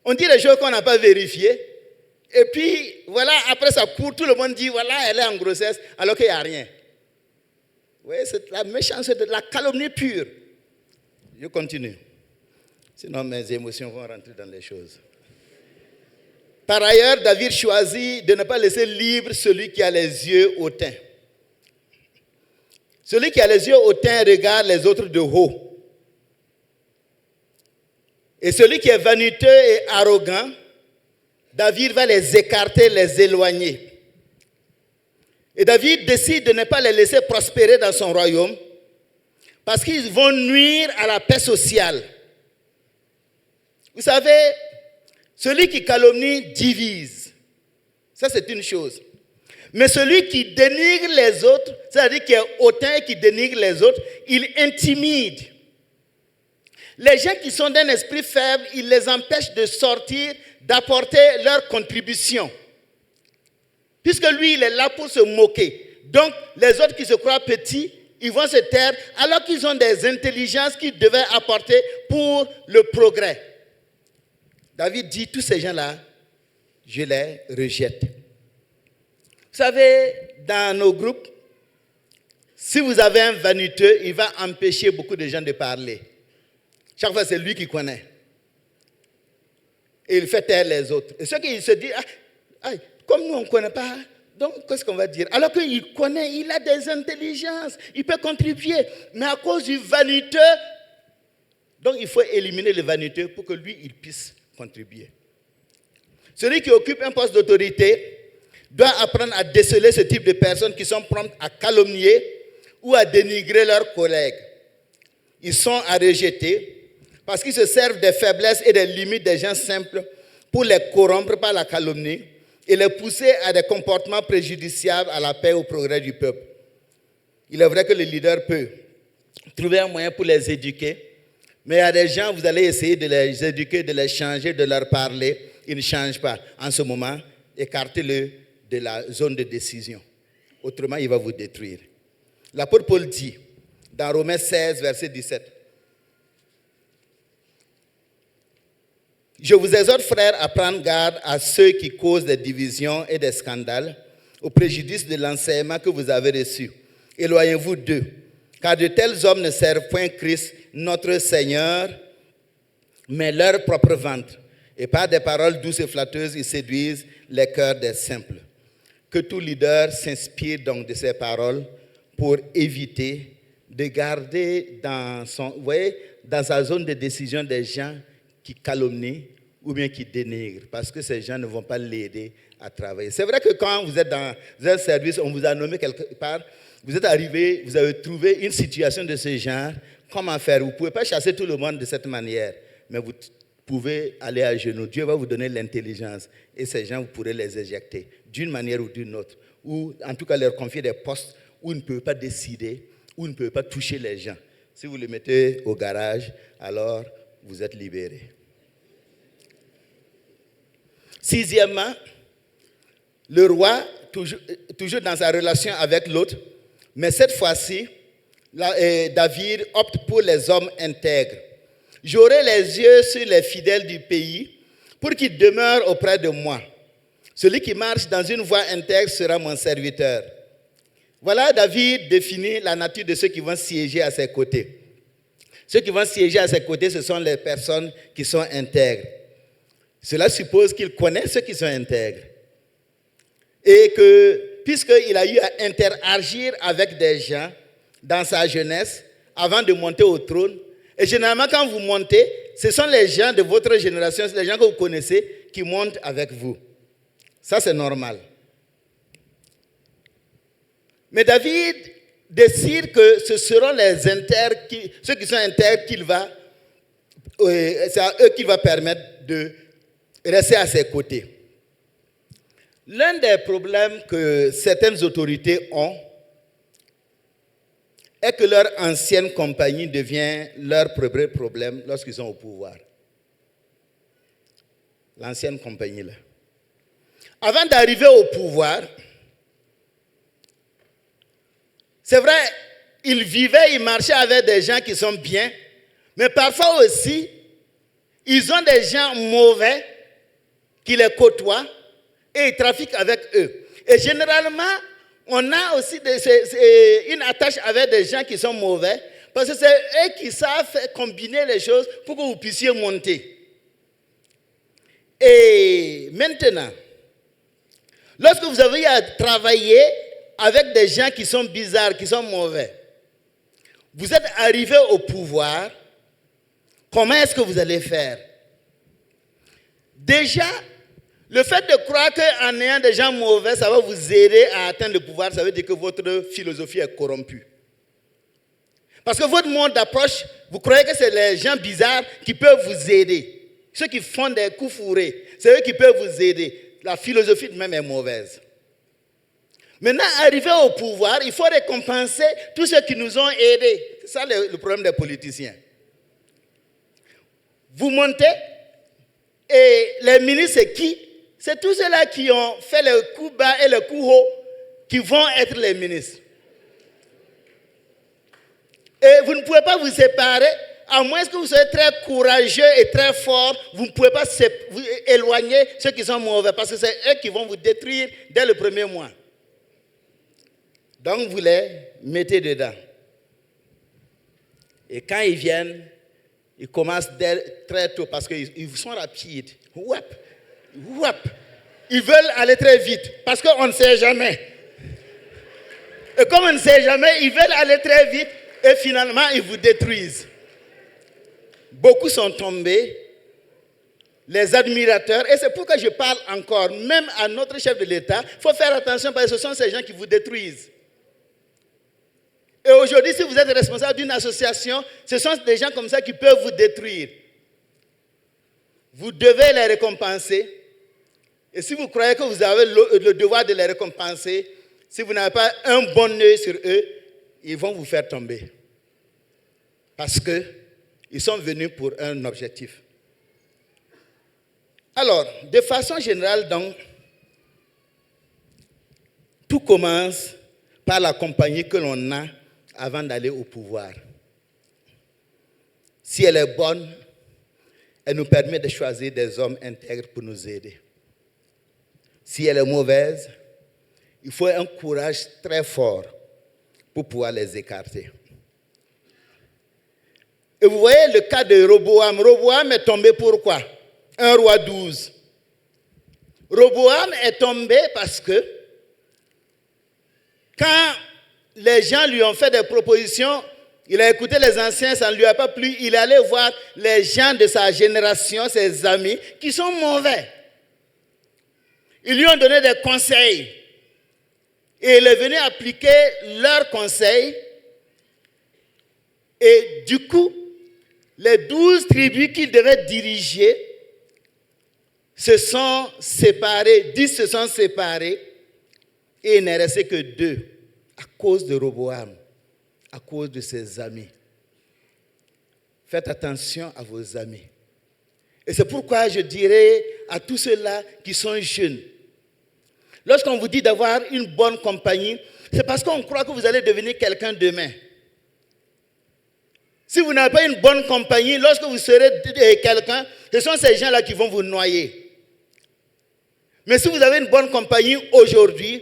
On dit des choses qu'on n'a pas vérifiées. Et puis, voilà, après ça court, tout le monde dit, voilà, elle est en grossesse, alors qu'il n'y a rien. Vous voyez, c'est la méchanceté, de la calomnie pure. Je continue. Sinon, mes émotions vont rentrer dans les choses. Par ailleurs, David choisit de ne pas laisser libre celui qui a les yeux hautains. Celui qui a les yeux hautains regarde les autres de haut. Et celui qui est vaniteux et arrogant, David va les écarter, les éloigner. Et David décide de ne pas les laisser prospérer dans son royaume parce qu'ils vont nuire à la paix sociale. Vous savez, celui qui calomnie divise. Ça, c'est une chose. Mais celui qui dénigre les autres, c'est-à-dire qui est hautain et qui dénigre les autres, il intimide. Les gens qui sont d'un esprit faible, il les empêche de sortir, d'apporter leur contribution. Puisque lui, il est là pour se moquer. Donc, les autres qui se croient petits, ils vont se taire alors qu'ils ont des intelligences qu'ils devaient apporter pour le progrès. David dit, tous ces gens-là, je les rejette. Vous savez, dans nos groupes, si vous avez un vaniteux, il va empêcher beaucoup de gens de parler. Chaque fois, c'est lui qui connaît. Et il fait taire les autres. Et ceux qui se disent, comme nous, on ne connaît pas, donc qu'est-ce qu'on va dire? Alors qu'il connaît, il a des intelligences, il peut contribuer. Mais à cause du vaniteux, donc il faut éliminer le vaniteux pour que lui, il puisse contribuer. Celui qui occupe un poste d'autorité doit apprendre à déceler ce type de personnes qui sont promptes à calomnier ou à dénigrer leurs collègues. Ils sont à rejeter parce qu'ils se servent des faiblesses et des limites des gens simples pour les corrompre par la calomnie et les pousser à des comportements préjudiciables à la paix et au progrès du peuple. Il est vrai que le leader peut trouver un moyen pour les éduquer, mais il y a des gens, vous allez essayer de les éduquer, de les changer, de leur parler, ils ne changent pas. En ce moment, écartez-le de la zone de décision. Autrement, il va vous détruire. L'apôtre Paul dit, dans Romains 16, verset 17, « Je vous exhorte, frères, à prendre garde à ceux qui causent des divisions et des scandales, au préjudice de l'enseignement que vous avez reçu. Éloignez-vous d'eux, car de tels hommes ne servent point Christ, notre Seigneur, mais leur propre ventre. Et par des paroles douces et flatteuses, ils séduisent les cœurs des simples. » Que tout leader s'inspire donc de ces paroles pour éviter de garder dans sa zone de décision des gens qui calomnient ou bien qui dénigrent, parce que ces gens ne vont pas l'aider à travailler. C'est vrai que quand vous êtes dans un service, on vous a nommé quelque part, vous êtes arrivé, vous avez trouvé une situation de ce genre, comment faire? Vous ne pouvez pas chasser tout le monde de cette manière, mais vous pouvez aller à genoux. Dieu va vous donner l'intelligence et ces gens, vous pourrez les éjecter d'une manière ou d'une autre, ou en tout cas leur confier des postes où ils ne peuvent pas décider, où ils ne peuvent pas toucher les gens. Si vous les mettez au garage, alors vous êtes libérés. Sixièmement, le roi, toujours dans sa relation avec l'autre, mais cette fois-ci, David opte pour les hommes intègres. J'aurai les yeux sur les fidèles du pays pour qu'ils demeurent auprès de moi. Celui qui marche dans une voie intègre sera mon serviteur. Voilà, David définit la nature de ceux qui vont siéger à ses côtés. Ceux qui vont siéger à ses côtés, ce sont les personnes qui sont intègres. Cela suppose qu'il connaît ceux qui sont intègres. Et que, puisqu'il a eu à interagir avec des gens dans sa jeunesse, avant de monter au trône, et généralement quand vous montez, ce sont les gens de votre génération, les gens que vous connaissez, qui montent avec vous. Ça, c'est normal. Mais David décide que ce seront les intègres, ceux qui sont intègres, c'est à eux qu'il va permettre de rester à ses côtés. L'un des problèmes que certaines autorités ont est que leur ancienne compagnie devient leur premier problème lorsqu'ils sont au pouvoir. L'ancienne compagnie, là. Avant d'arriver au pouvoir, c'est vrai, ils vivaient, ils marchaient avec des gens qui sont bien, mais parfois aussi, ils ont des gens mauvais qui les côtoient et ils trafiquent avec eux. Et généralement, on a aussi une attache avec des gens qui sont mauvais parce que c'est eux qui savent combiner les choses pour que vous puissiez monter. Et maintenant, lorsque vous avez à travailler avec des gens qui sont bizarres, qui sont mauvais, vous êtes arrivé au pouvoir, comment est-ce que vous allez faire? Déjà, le fait de croire qu'en ayant des gens mauvais, ça va vous aider à atteindre le pouvoir, ça veut dire que votre philosophie est corrompue. Parce que votre monde d'approche, vous croyez que c'est les gens bizarres qui peuvent vous aider. Ceux qui font des coups fourrés, c'est eux qui peuvent vous aider. La philosophie de même est mauvaise. Maintenant, arrivé au pouvoir, il faut récompenser tous ceux qui nous ont aidés. C'est ça le problème des politiciens. Vous montez, et les ministres, c'est qui? C'est tous ceux-là qui ont fait le coup bas et le coup haut qui vont être les ministres. Et vous ne pouvez pas vous séparer, à moins que vous soyez très courageux et très fort, vous ne pouvez pas vous éloigner ceux qui sont mauvais, parce que c'est eux qui vont vous détruire dès le premier mois. Donc vous les mettez dedans. Et quand ils viennent, ils commencent très tôt parce qu'ils sont rapides. Wap, wap. Ils veulent aller très vite parce qu'on ne sait jamais. Et comme on ne sait jamais, ils veulent aller très vite et finalement ils vous détruisent. Beaucoup sont tombés, les admirateurs, et c'est pourquoi je parle encore, même à notre chef de l'État, il faut faire attention parce que ce sont ces gens qui vous détruisent. Et aujourd'hui, si vous êtes responsable d'une association, ce sont des gens comme ça qui peuvent vous détruire. Vous devez les récompenser. Et si vous croyez que vous avez le devoir de les récompenser, si vous n'avez pas un bon œil sur eux, ils vont vous faire tomber. Parce qu'ils sont venus pour un objectif. Alors, de façon générale, donc, tout commence par la compagnie que l'on a avant d'aller au pouvoir. Si elle est bonne, elle nous permet de choisir des hommes intègres pour nous aider. Si elle est mauvaise, il faut un courage très fort pour pouvoir les écarter. Et vous voyez le cas de Roboam. Roboam est tombé pourquoi? 1 roi 12. Roboam est tombé parce que quand les gens lui ont fait des propositions, il a écouté les anciens, ça ne lui a pas plu. Il est allé voir les gens de sa génération, ses amis, qui sont mauvais. Ils lui ont donné des conseils. Et il est venu appliquer leurs conseils. Et du coup, les 12 tribus qu'il devait diriger se sont séparées, 10 se sont séparées, et il n'est resté que 2 à cause de Roboam, à cause de ses amis. Faites attention à vos amis. Et c'est pourquoi je dirais à tous ceux-là qui sont jeunes, lorsqu'on vous dit d'avoir une bonne compagnie, c'est parce qu'on croit que vous allez devenir quelqu'un demain. Si vous n'avez pas une bonne compagnie, lorsque vous serez quelqu'un, ce sont ces gens-là qui vont vous noyer. Mais si vous avez une bonne compagnie aujourd'hui,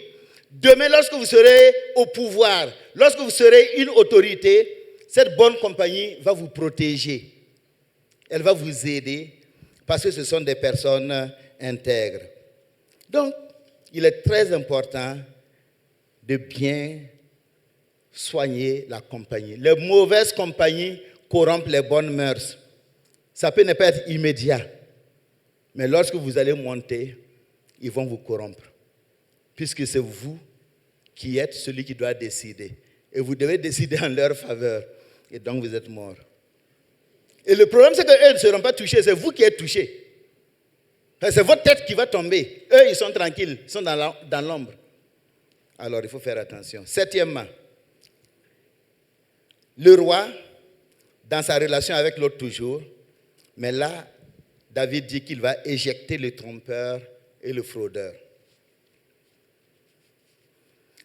demain, lorsque vous serez au pouvoir, lorsque vous serez une autorité, cette bonne compagnie va vous protéger. Elle va vous aider parce que ce sont des personnes intègres. Donc, il est très important de bien soigner la compagnie. Les mauvaises compagnies corrompent les bonnes mœurs. Ça peut ne pas être immédiat, mais lorsque vous allez monter, ils vont vous corrompre. Puisque c'est vous qui êtes celui qui doit décider. Et vous devez décider en leur faveur. Et donc vous êtes mort. Et le problème, c'est qu'eux ne seront pas touchés. C'est vous qui êtes touchés. C'est votre tête qui va tomber. Eux, ils sont tranquilles. Ils sont dans l'ombre. Alors, il faut faire attention. Septièmement, le roi, dans sa relation avec l'autre toujours, mais là, David dit qu'il va éjecter le trompeur et le fraudeur.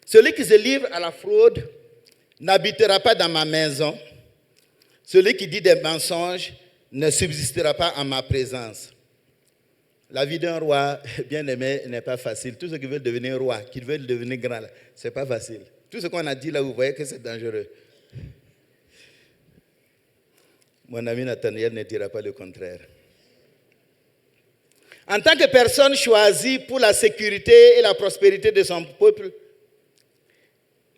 Celui qui se livre à la fraude n'habitera pas dans ma maison. Celui qui dit des mensonges ne subsistera pas en ma présence. La vie d'un roi bien-aimé n'est pas facile. Tous ceux qui veulent devenir roi, qui veulent devenir grand, ce n'est pas facile. Tout ce qu'on a dit là, vous voyez que c'est dangereux. Mon ami Nathaniel ne dira pas le contraire. En tant que personne choisie pour la sécurité et la prospérité de son peuple,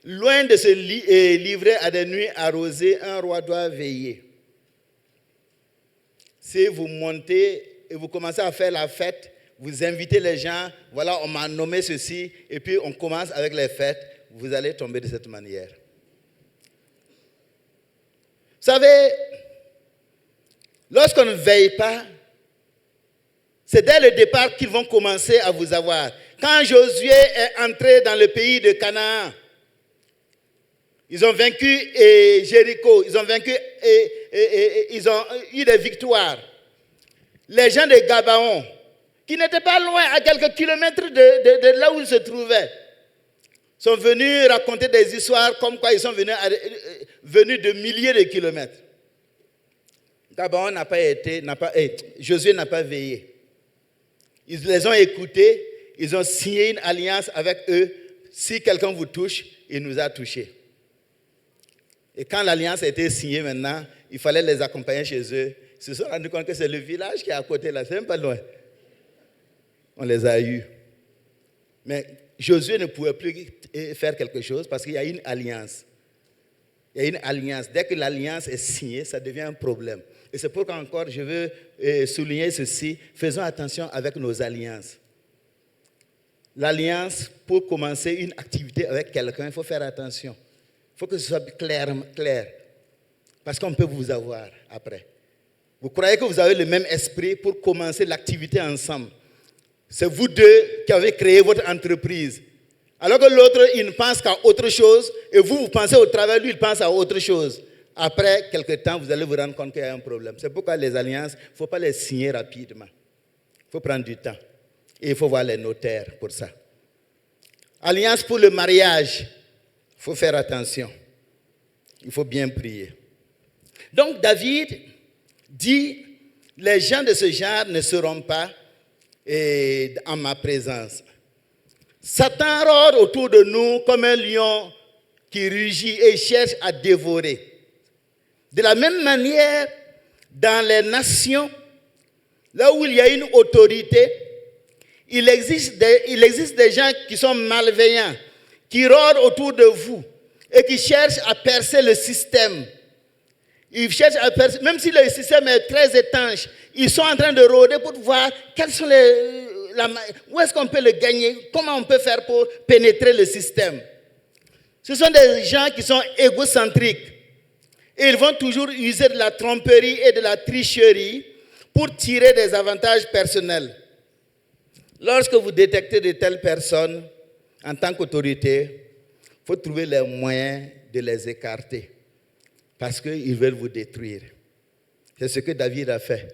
loin de se livrer à des nuits arrosées, un roi doit veiller. Si vous montez et vous commencez à faire la fête, vous invitez les gens, voilà, on m'a nommé ceci, et puis on commence avec les fêtes, vous allez tomber de cette manière. Vous savez, lorsqu'on ne veille pas, c'est dès le départ qu'ils vont commencer à vous avoir. Quand Josué est entré dans le pays de Canaan, ils ont vaincu Jéricho, ils ont vaincu et ils ont eu des victoires. Les gens de Gabaon, qui n'étaient pas loin, à quelques kilomètres de là où ils se trouvaient, sont venus raconter des histoires comme quoi ils sont venus de milliers de kilomètres. Gabaon n'a pas été, Josué n'a pas veillé. Ils les ont écoutés, ils ont signé une alliance avec eux. Si quelqu'un vous touche, il nous a touchés. Et quand l'alliance a été signée maintenant, il fallait les accompagner chez eux. Ils se sont rendus compte que c'est le village qui est à côté là, c'est même pas loin. On les a eus. Mais Josué ne pouvait plus faire quelque chose parce qu'il y a une alliance. Il y a une alliance. Dès que l'alliance est signée, ça devient un problème. Et c'est pourquoi encore je veux souligner ceci. Faisons attention avec nos alliances. L'alliance, pour commencer une activité avec quelqu'un, il faut faire attention. Il faut que ce soit clair. Parce qu'on peut vous avoir après. Vous croyez que vous avez le même esprit pour commencer l'activité ensemble. C'est vous deux qui avez créé votre entreprise. Alors que l'autre, il ne pense qu'à autre chose. Et vous pensez au travail, lui, il pense à autre chose. Après quelque temps, vous allez vous rendre compte qu'il y a un problème. C'est pourquoi les alliances, il ne faut pas les signer rapidement. Il faut prendre du temps. Et il faut voir les notaires pour ça. Alliance pour le mariage. Il faut faire attention. Il faut bien prier. Donc David dit, les gens de ce genre ne seront pas en ma présence. Satan rôde autour de nous comme un lion qui rugit et cherche à dévorer. De la même manière, dans les nations, là où il y a une autorité, il existe des gens qui sont malveillants, qui rôdent autour de vous et qui cherchent à percer le système. Ils cherchent à percer, même si le système est très étanche, ils sont en train de rôder pour voir quels sont où est-ce qu'on peut le gagner, comment on peut faire pour pénétrer le système. Ce sont des gens qui sont égocentriques. Et ils vont toujours user de la tromperie et de la tricherie pour tirer des avantages personnels. Lorsque vous détectez de telles personnes, en tant qu'autorité, il faut trouver les moyens de les écarter. Parce qu'ils veulent vous détruire. C'est ce que David a fait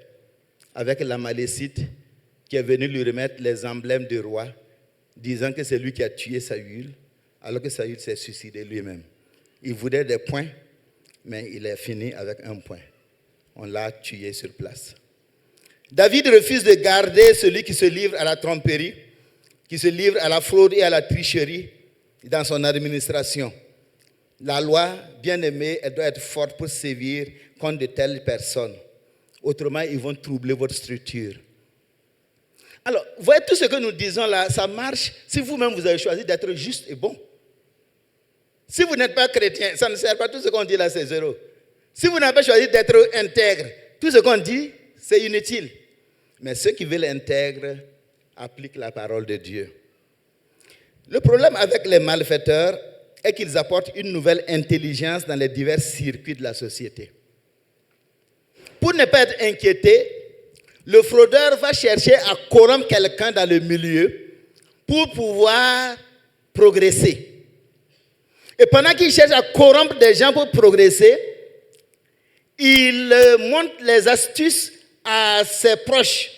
avec l'Amalécite qui est venu lui remettre les emblèmes du roi, disant que c'est lui qui a tué Saül, alors que Saül s'est suicidé lui-même. Il voulait des points, mais il est fini avec un point. On l'a tué sur place. David refuse de garder celui qui se livre à la tromperie, qui se livre à la fraude et à la tricherie dans son administration. La loi, bien aimée, elle doit être forte pour sévir contre de telles personnes. Autrement, ils vont troubler votre structure. Alors, vous voyez, tout ce que nous disons là, ça marche si vous-même vous avez choisi d'être juste et bon. Si vous n'êtes pas chrétien, ça ne sert pas. Tout ce qu'on dit là, c'est zéro. Si vous n'avez pas choisi d'être intègre, tout ce qu'on dit, c'est inutile. Mais ceux qui veulent intègre appliquent la parole de Dieu. Le problème avec les malfaiteurs est qu'ils apportent une nouvelle intelligence dans les divers circuits de la société. Pour ne pas être inquiété, le fraudeur va chercher à corrompre quelqu'un dans le milieu pour pouvoir progresser. Et pendant qu'il cherche à corrompre des gens pour progresser, il montre les astuces à ses proches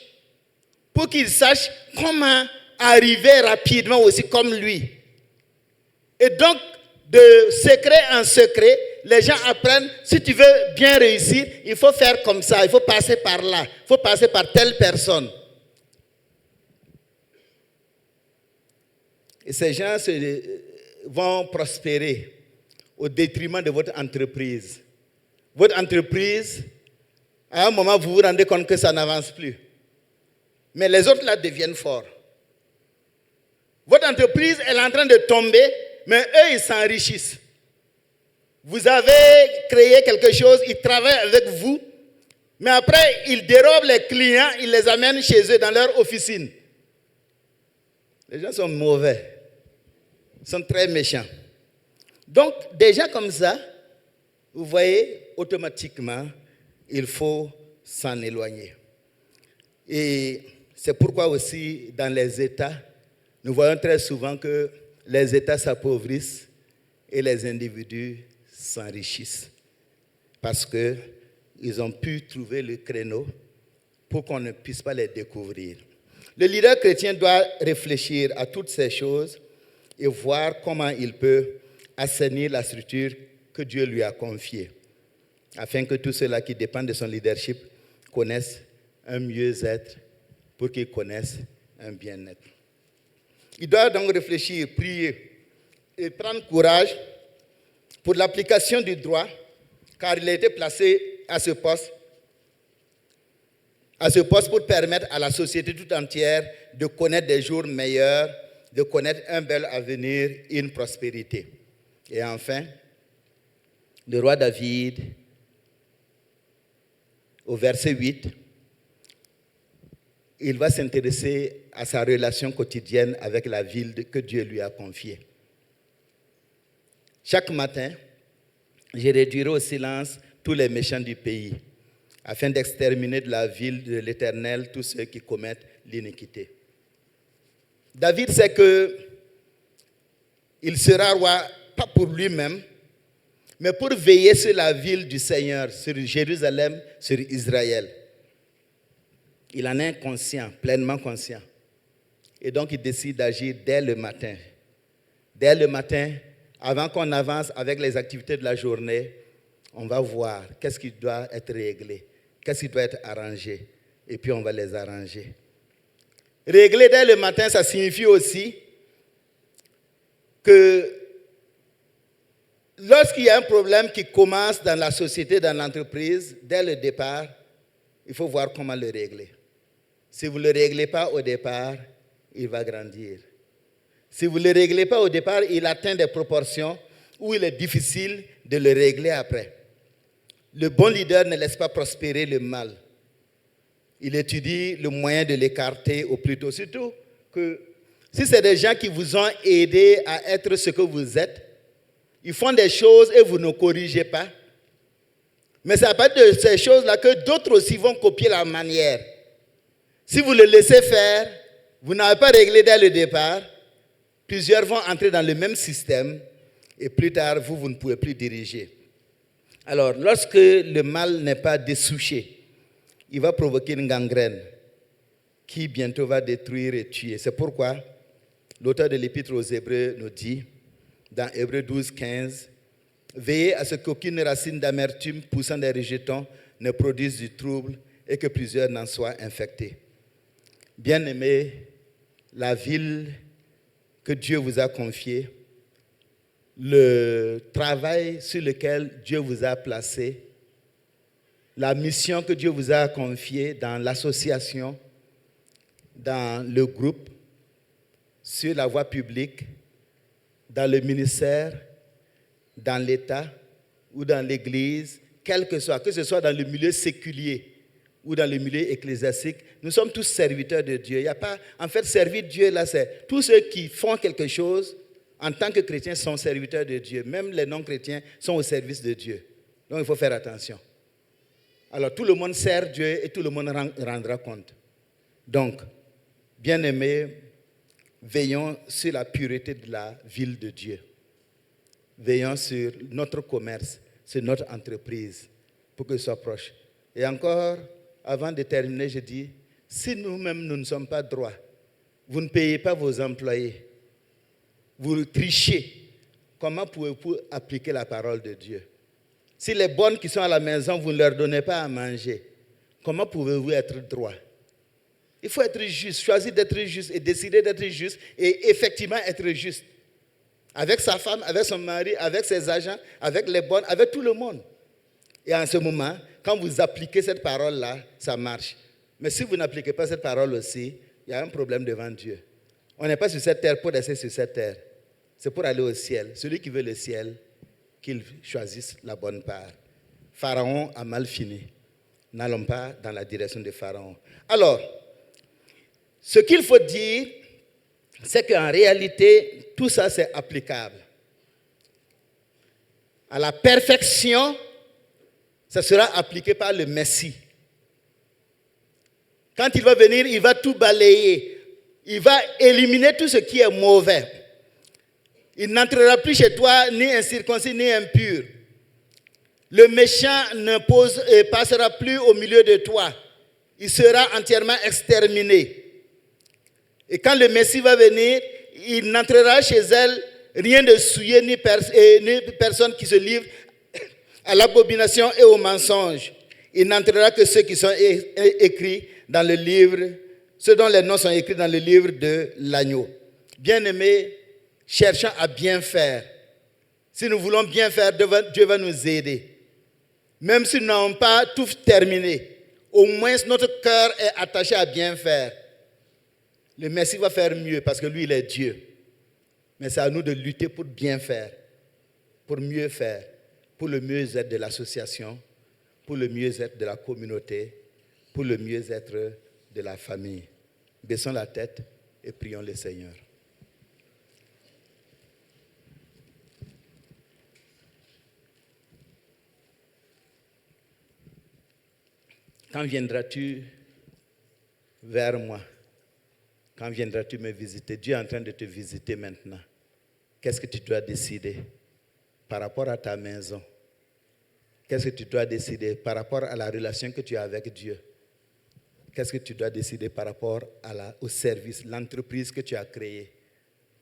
pour qu'ils sachent comment arriver rapidement aussi comme lui. Et donc, de secret en secret, les gens apprennent, si tu veux bien réussir, il faut faire comme ça, il faut passer par là, il faut passer par telle personne. Et ces gens vont prospérer au détriment de votre entreprise. Votre entreprise, à un moment, vous vous rendez compte que ça n'avance plus. Mais les autres là deviennent forts. Votre entreprise est en train de tomber, mais eux, ils s'enrichissent. Vous avez créé quelque chose, ils travaillent avec vous, mais après, ils dérobent les clients, ils les amènent chez eux dans leur officine. Les gens sont mauvais, ils sont très méchants. Donc, des gens comme ça, vous voyez, automatiquement, il faut s'en éloigner. Et c'est pourquoi aussi, dans les États, nous voyons très souvent que les États s'appauvrissent et les individus s'enrichissent. Parce qu'ils ont pu trouver le créneau pour qu'on ne puisse pas les découvrir. Le leader chrétien doit réfléchir à toutes ces choses et voir comment il peut assainir la structure que Dieu lui a confiée, afin que tous ceux-là qui dépendent de son leadership connaissent un mieux-être pour qu'ils connaissent un bien-être. Il doit donc réfléchir, prier et prendre courage pour l'application du droit, car il a été placé à ce poste pour permettre à la société tout entière de connaître des jours meilleurs, de connaître un bel avenir, une prospérité. Et enfin, le roi David, au verset 8, il va s'intéresser à sa relation quotidienne avec la ville que Dieu lui a confiée. Chaque matin, je réduirai au silence tous les méchants du pays, afin d'exterminer de la ville de l'Éternel tous ceux qui commettent l'iniquité. David sait qu'il sera roi, pas pour lui-même, mais pour veiller sur la ville du Seigneur, sur Jérusalem, sur Israël. Il en est conscient, pleinement conscient. Et donc il décide d'agir dès le matin. Dès le matin, avant qu'on avance avec les activités de la journée, on va voir qu'est-ce qui doit être réglé, qu'est-ce qui doit être arrangé, et puis on va les arranger. Régler dès le matin, ça signifie aussi que lorsqu'il y a un problème qui commence dans la société, dans l'entreprise, dès le départ, il faut voir comment le régler. Si vous ne le réglez pas au départ, il va grandir. Si vous ne le réglez pas au départ, il atteint des proportions où il est difficile de le régler après. Le bon leader ne laisse pas prospérer le mal. Il étudie le moyen de l'écarter au plus tôt. Surtout que si c'est des gens qui vous ont aidé à être ce que vous êtes, ils font des choses et vous ne corrigez pas. Mais c'est à partir de ces choses-là que d'autres aussi vont copier la manière. Si vous le laissez faire, vous n'avez pas réglé dès le départ, plusieurs vont entrer dans le même système et plus tard, vous ne pouvez plus diriger. Alors, lorsque le mal n'est pas dessouché, il va provoquer une gangrène qui bientôt va détruire et tuer. C'est pourquoi l'auteur de l'Épître aux Hébreux nous dit, dans Hébreux 12, 15, « Veillez à ce qu'aucune racine d'amertume poussant des rejetons ne produise du trouble et que plusieurs n'en soient infectés. » Bien-aimés, la ville que Dieu vous a confiée, le travail sur lequel Dieu vous a placé, la mission que Dieu vous a confiée dans l'association, dans le groupe, sur la voie publique, dans le ministère, dans l'État ou dans l'Église, quel que ce soit dans le milieu séculier ou dans le milieu ecclésiastique, nous sommes tous serviteurs de Dieu. Il y a pas, en fait, servir Dieu, là, c'est tous ceux qui font quelque chose en tant que chrétiens sont serviteurs de Dieu. Même les non-chrétiens sont au service de Dieu. Donc, il faut faire attention. Alors, tout le monde sert Dieu et tout le monde rendra compte. Donc, bien-aimés, veillons sur la pureté de la ville de Dieu. Veillons sur notre commerce, sur notre entreprise, pour que ce soit proche. Et encore, avant de terminer, je dis, si nous-mêmes, nous ne sommes pas droits, vous ne payez pas vos employés, vous trichez, comment pouvez-vous appliquer la parole de Dieu? Si les bonnes qui sont à la maison, vous ne leur donnez pas à manger, comment pouvez-vous être droit? Il faut être juste, choisir d'être juste et décider d'être juste et effectivement être juste. Avec sa femme, avec son mari, avec ses agents, avec les bonnes, avec tout le monde. Et en ce moment, quand vous appliquez cette parole-là, ça marche. Mais si vous n'appliquez pas cette parole aussi, il y a un problème devant Dieu. On n'est pas sur cette terre pour rester sur cette terre. C'est pour aller au ciel. Celui qui veut le ciel, qu'il choisisse la bonne part. Pharaon a mal fini. N'allons pas dans la direction de Pharaon. Alors, ce qu'il faut dire, c'est qu'en réalité, tout ça, c'est applicable. À la perfection, ça sera appliqué par le Messie. Quand il va venir, il va tout balayer. Il va éliminer tout ce qui est mauvais. Il n'entrera plus chez toi ni incirconcis ni impur. Le méchant ne passera plus au milieu de toi. Il sera entièrement exterminé. Et quand le Messie va venir, il n'entrera chez elle rien de souillé ni personne qui se livre à l'abomination et au mensonge. Il n'entrera que ceux qui sont écrits dans le livre, ceux dont les noms sont écrits dans le livre de l'agneau. Bien-aimés, cherchons à bien faire. Si nous voulons bien faire, Dieu va nous aider. Même si nous n'avons pas tout terminé, au moins notre cœur est attaché à bien faire. Le Messie va faire mieux parce que lui, il est Dieu. Mais c'est à nous de lutter pour bien faire, pour mieux faire, pour le mieux-être de l'association, pour le mieux-être de la communauté, pour le mieux-être de la famille. Baissons la tête et prions le Seigneur. Quand viendras-tu vers moi? Quand viendras-tu me visiter? Dieu est en train de te visiter maintenant. Qu'est-ce que tu dois décider par rapport à ta maison? Qu'est-ce que tu dois décider par rapport à la relation que tu as avec Dieu? Qu'est-ce que tu dois décider par rapport au service, l'entreprise que tu as créée,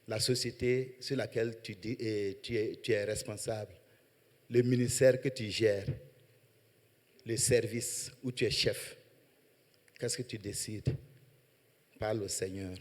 la société sur laquelle tu es responsable, le ministère que tu gères, le service où tu es chef? Qu'est-ce que tu décides? Parle au Seigneur.